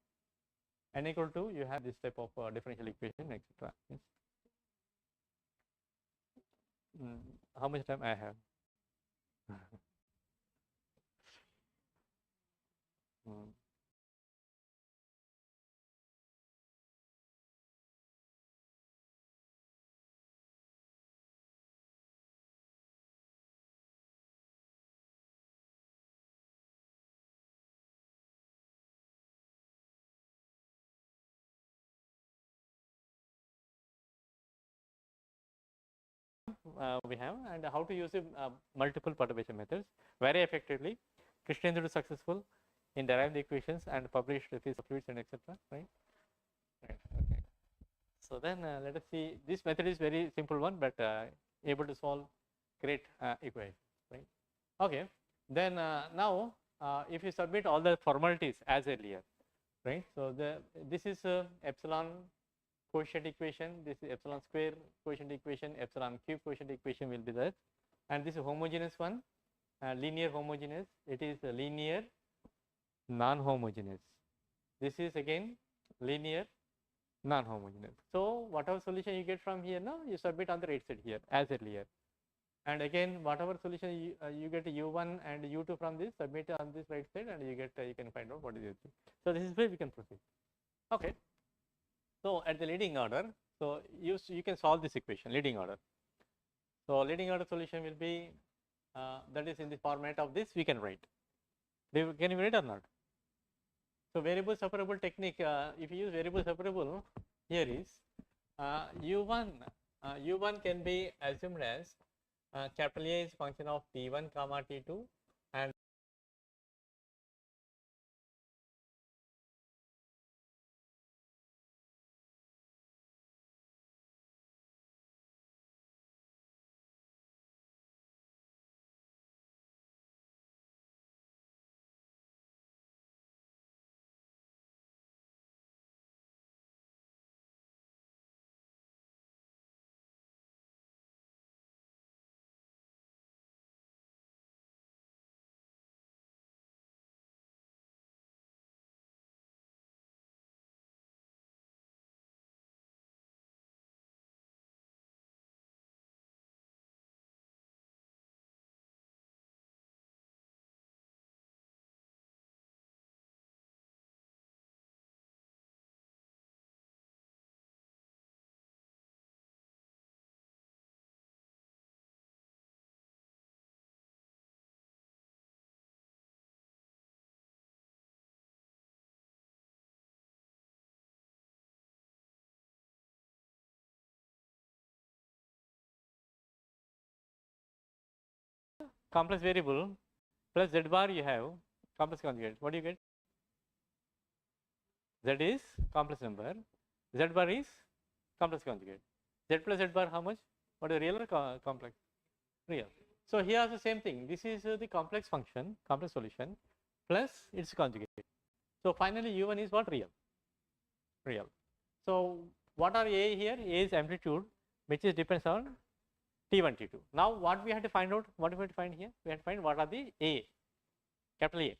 n equal to, you have this type of differential equation, etc. Yes. How much time I have? We have, and how to use multiple perturbation methods very effectively. Krishnendra is successful in deriving the equations and published physics of fluids and etc. Right? Right. Okay. So then let us see. This method is very simple one, but able to solve great equations. Right? Okay. Then now, if you submit all the formalities as earlier, right? So this is epsilon quotient equation, this is epsilon square quotient equation, epsilon cube quotient equation will be there, and this is homogeneous one, linear homogeneous, it is linear non-homogeneous. This is again linear non-homogeneous. So whatever solution you get from here now, you submit on the right side here as earlier, and again whatever solution you get u1 and u2 from this, submit on this right side, and you get you can find out what is it. So this is where we can proceed. Okay. So at the leading order, so you can solve this equation leading order. So leading order solution will be that is in the format of this we can write. Can you read or not? So variable separable technique. If you use variable separable, here is u1 can be assumed as capital A is function of t1 comma t2, and complex variable plus z bar you have complex conjugate. What do you get? Z is complex number, z bar is complex conjugate. Z plus z bar how much? What is real or complex? Real. So here also same thing. This is the complex function, complex solution plus its conjugate. So finally u1 is what? Real. Real. So what are A here? A is amplitude which is depends on T1, T2. Now what we have to find out? What do we have to find here? We have to find what are the A, capital A.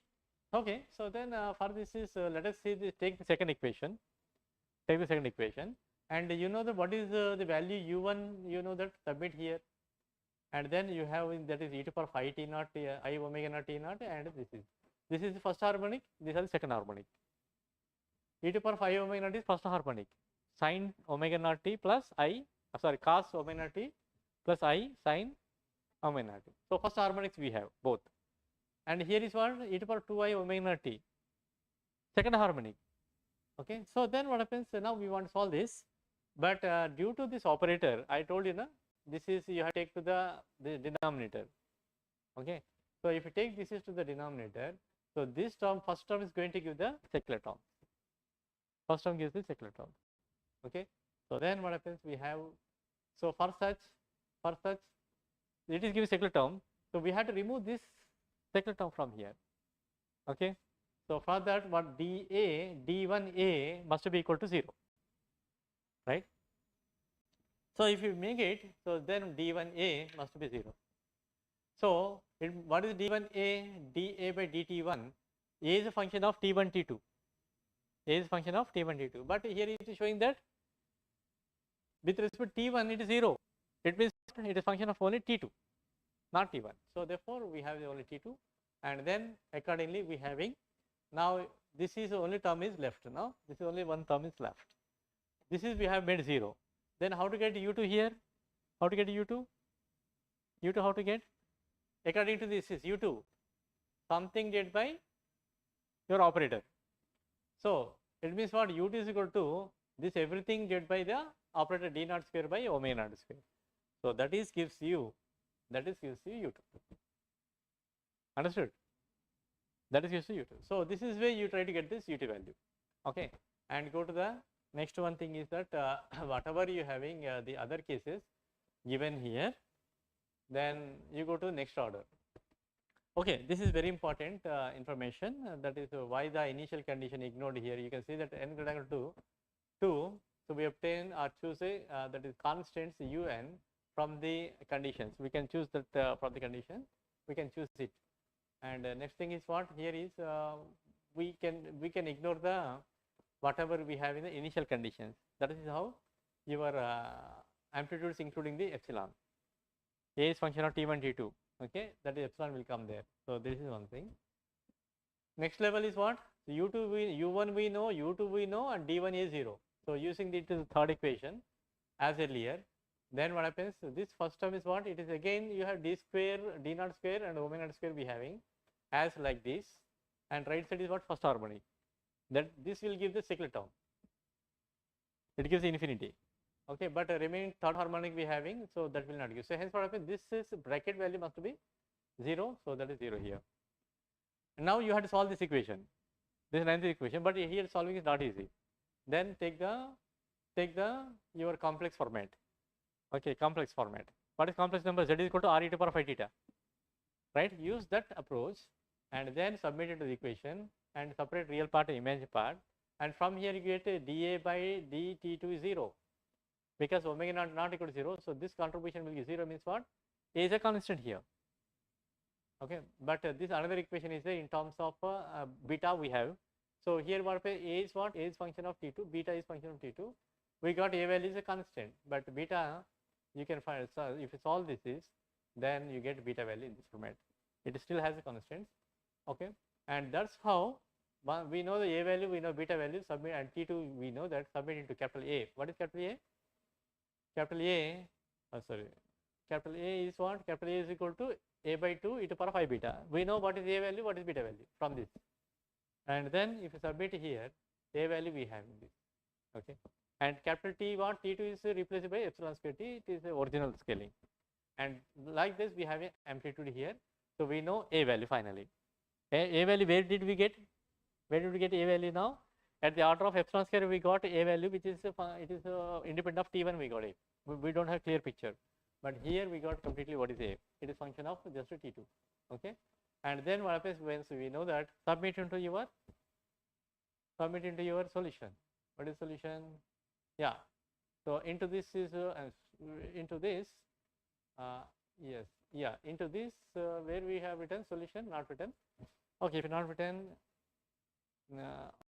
Okay, so then for this is let us see this, take the second equation. Take the second equation, and you know that what is the value u1, you know that, submit here, and then you have that is e to power phi t naught I omega naught t naught, and this is the first harmonic, this is the second harmonic. E to power phi omega naught is first harmonic, sin omega naught t plus I, sorry, cos omega naught t plus I sin omega naught t. So first harmonics we have both, and here is what? E to power 2I omega naught t, second harmonic. Okay, so then what happens? Now we want to solve this, but due to this operator, I told you, this is you have to take to the denominator. Okay, so if you take this is to the denominator, so this term, first term is going to give the secular term. First term gives the secular term. Okay, so then what happens? We have, so for such it is giving secular term, so we have to remove this secular term from here. Okay, so for that, what dA, d1a must be equal to 0, right? So if you make it, so then d1a must be 0. So what is d1a? dA by dt1, a is a function of t1, t2. A is a function of t1, t2. But here it is showing that with respect to t1 it is 0. It means it is a function of only t2, not t1. So therefore we have only t2, and then accordingly we having, now this is the only term is left. Now this is only one term is left. This is we have made 0. Then how to get u2 here? How to get u2? U2 how to get? According to this is u2 something did by your operator. So it means what? u2 is equal to this everything did by the operator d naught square by omega naught square. So that is gives you u2. Understood? That is gives you u2. So this is where you try to get this ut value. Okay, and go to the next one thing is that whatever you having the other cases given here, then you go to the next order. Okay, this is very important information, that is why the initial condition ignored here. You can see that n greater than 2, so we obtain or choose a that is constants un from the conditions. We can choose that from the condition, we can choose it. And next thing is what here is we can ignore the whatever we have in the initial conditions. That is how your amplitudes including the epsilon. A is function of t1, t2. Okay, that is epsilon will come there. So this is one thing. Next level is what? U2 u1 we know, u2 we know, and d1 is 0. So using the third equation as earlier, then what happens? This first term is what? It is again you have d square, d naught square, and omega naught square we having as like this, and right side is what? First harmonic. That this will give the secular term. It gives infinity. Okay, but remaining third harmonic we having, so that will not give. So hence what happens? This is bracket value must be 0, so that is 0 here. And now you have to solve this equation. This is 9th equation, but here solving is not easy. Then take the your complex format. Okay, complex format. What is complex number? Z is equal to r e to the power phi theta. Right? Use that approach and then submit it to the equation and separate real part and imaginary part. And from here you get dA by dt2 is 0. Because omega not equal to 0, so this contribution will be 0 means what? A is a constant here. Okay, but this another equation is there in terms of beta we have. So here what A is what? A is function of t2, beta is function of t2. We got A value is a constant, but beta you can find. So if you solve this is, then you get beta value in this format. It still has a constant. Okay, and that's how we know the A value, we know beta value, submit, and t2 we know that, submit into capital A. What is capital A? Capital A, capital A is what? Capital A is equal to A by 2 e to the power phi beta. We know what is A value, what is beta value from this. And then if you submit here, A value we have in this. Okay. And capital T what? T2 is replaced by epsilon square t, it is the original scaling. and like this we have a amplitude here. So we know A value finally. A value, where did we get? Where did we get A value now? At the order of epsilon square we got A value, which is it is independent of T1 we got it. We don't have clear picture, but here we got completely what is A. It is function of just a T2. Okay, and then what happens once we know that, submit into your solution. What is solution? Yeah. So into this is into this yes, yeah, into this where we have written solution, not written. Okay, if not written,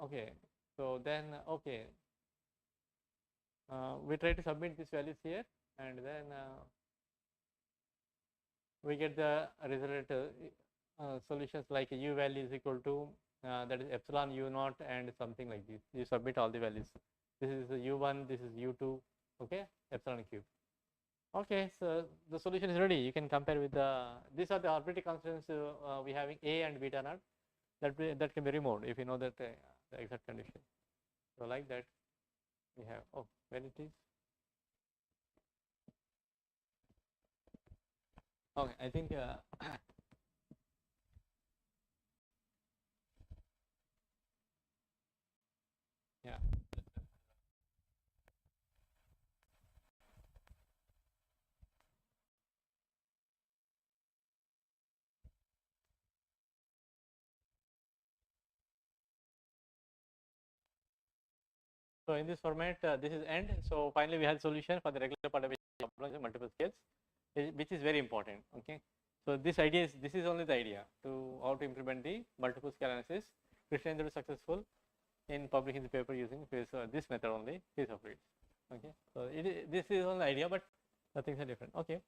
okay, so then okay, we try to submit these values here, and then we get the result solutions like u value is equal to that is epsilon u naught and something like this. You submit all the values. This is u1, this is u2, okay, epsilon cube. Okay, so the solution is ready. You can compare with the, these are the arbitrary constants we having A and beta naught, that can be removed if you know that the exact condition. So like that we have, oh, where it is? Okay, I think yeah. So in this format, this is end. So finally, we have solution for the regular perturbation problems in multiple scales, which is very important. Okay. So this idea is, this is only the idea to how to implement the multiple scale analysis. Christian is successful in publishing the paper using this method only, phase of reads. Okay. So this is only the idea, but the things are different. Okay.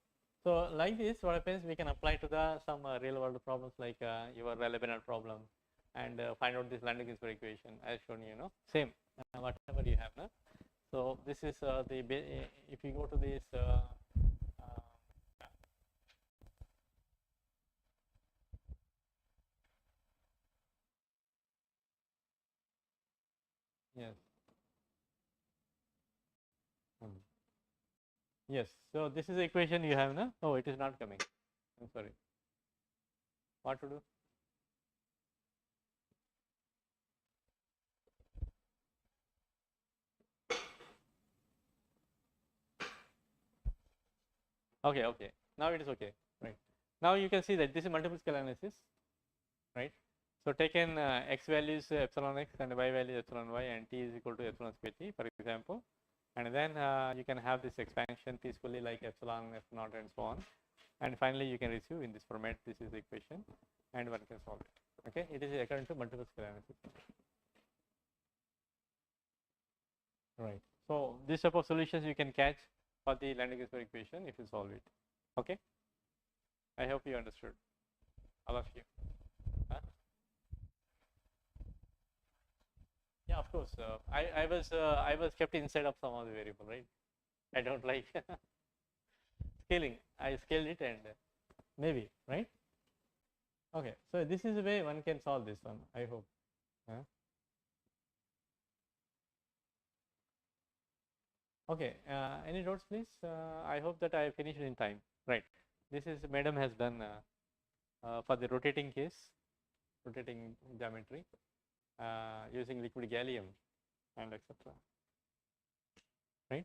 So like this, what happens? We can apply to the some real world problems like your Rayleigh-Benard problem, and find out this Landau-Ginzburg equation as shown. You know, same. Whatever you have now. So this is the if you go to this yes. Yes, so this is the equation you have now. Oh, it is not coming. I'm sorry. What to do? Okay, okay. Now it is okay. Right. Now you can see that this is multiple scale analysis. Right. So taken x values epsilon x and y values epsilon y, and t is equal to epsilon square t, for example. And then you can have this expansion peacefully like epsilon f naught and so on. And finally you can receive in this format, this is the equation, and one can solve it. Okay, it is according to multiple scale analysis. Right. So this type of solutions you can catch for the Landau-Ginzburg equation if you solve it. Okay. I hope you understood, all of you. Huh? Yeah, of course. I was kept inside of some of the variable, right? I don't like scaling. I scaled it and maybe, right? Okay. So this is the way one can solve this one, I hope. Huh? Okay, any notes please? I hope that I finished in time. Right. This is madam has done for the rotating case, rotating geometry using liquid gallium and etc. Right.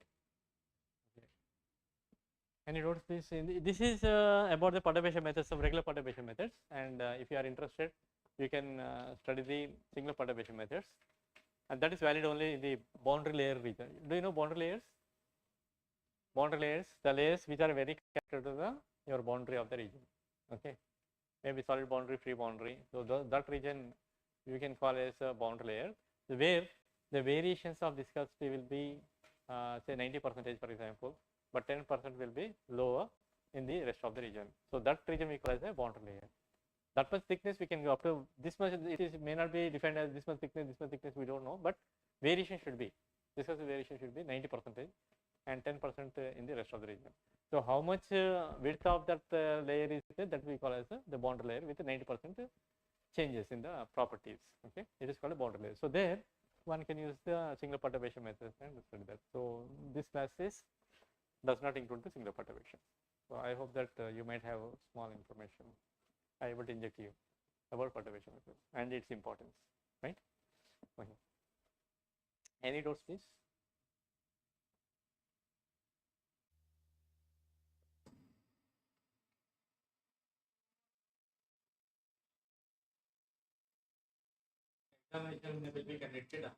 Okay. Any notes please? This is about the perturbation methods, some regular perturbation methods, and if you are interested, you can study the singular perturbation methods, and that is valid only in the boundary layer region. Do you know boundary layers? Boundary layers, the layers which are very connected to the your boundary of the region. Okay, maybe solid boundary, free boundary. So that region you can call as a boundary layer, where the variations of viscosity will be say 90%, for example, but 10% will be lower in the rest of the region. So that region we call as a boundary layer. That much thickness we can go up to this much. It is may not be defined as this much thickness we don't know, but variation should be, viscosity variation should be 90%. And 10% in the rest of the region. So how much width of that layer is there, that we call as the boundary layer with 90% changes in the properties. Okay, it is called a boundary layer. So there one can use the singular perturbation method and study that. So this class does not include the singular perturbation. So I hope that you might have small information I able to inject you about perturbation method and its importance, right? Okay. Any doubts, please? Examination will be conducted.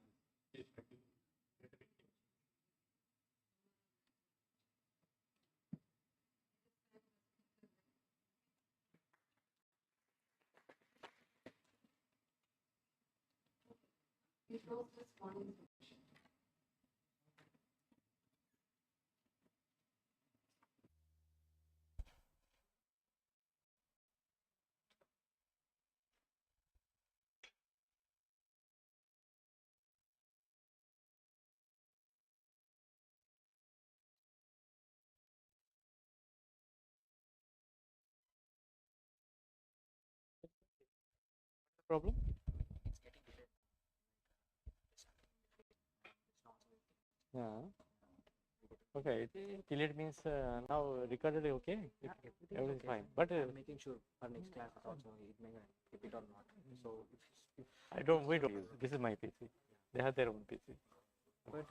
Problem? Yeah. Okay. Delete means now recorded. Okay. Everything is okay. fine. But I'm making sure for next class also it may keep it or not. So if I don't. We don't use. This is my PC. They have their own PC. but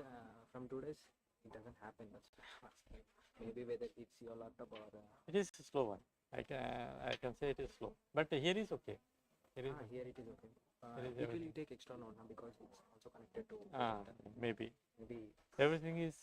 from 2 days it doesn't happen. That's why I'm asking. Maybe whether it's your laptop or It is a slow one. I can say it is slow. But here is okay. Here is here it is okay. There is It will everything. take extra note now because it's also connected to ah projector. maybe Maybe everything is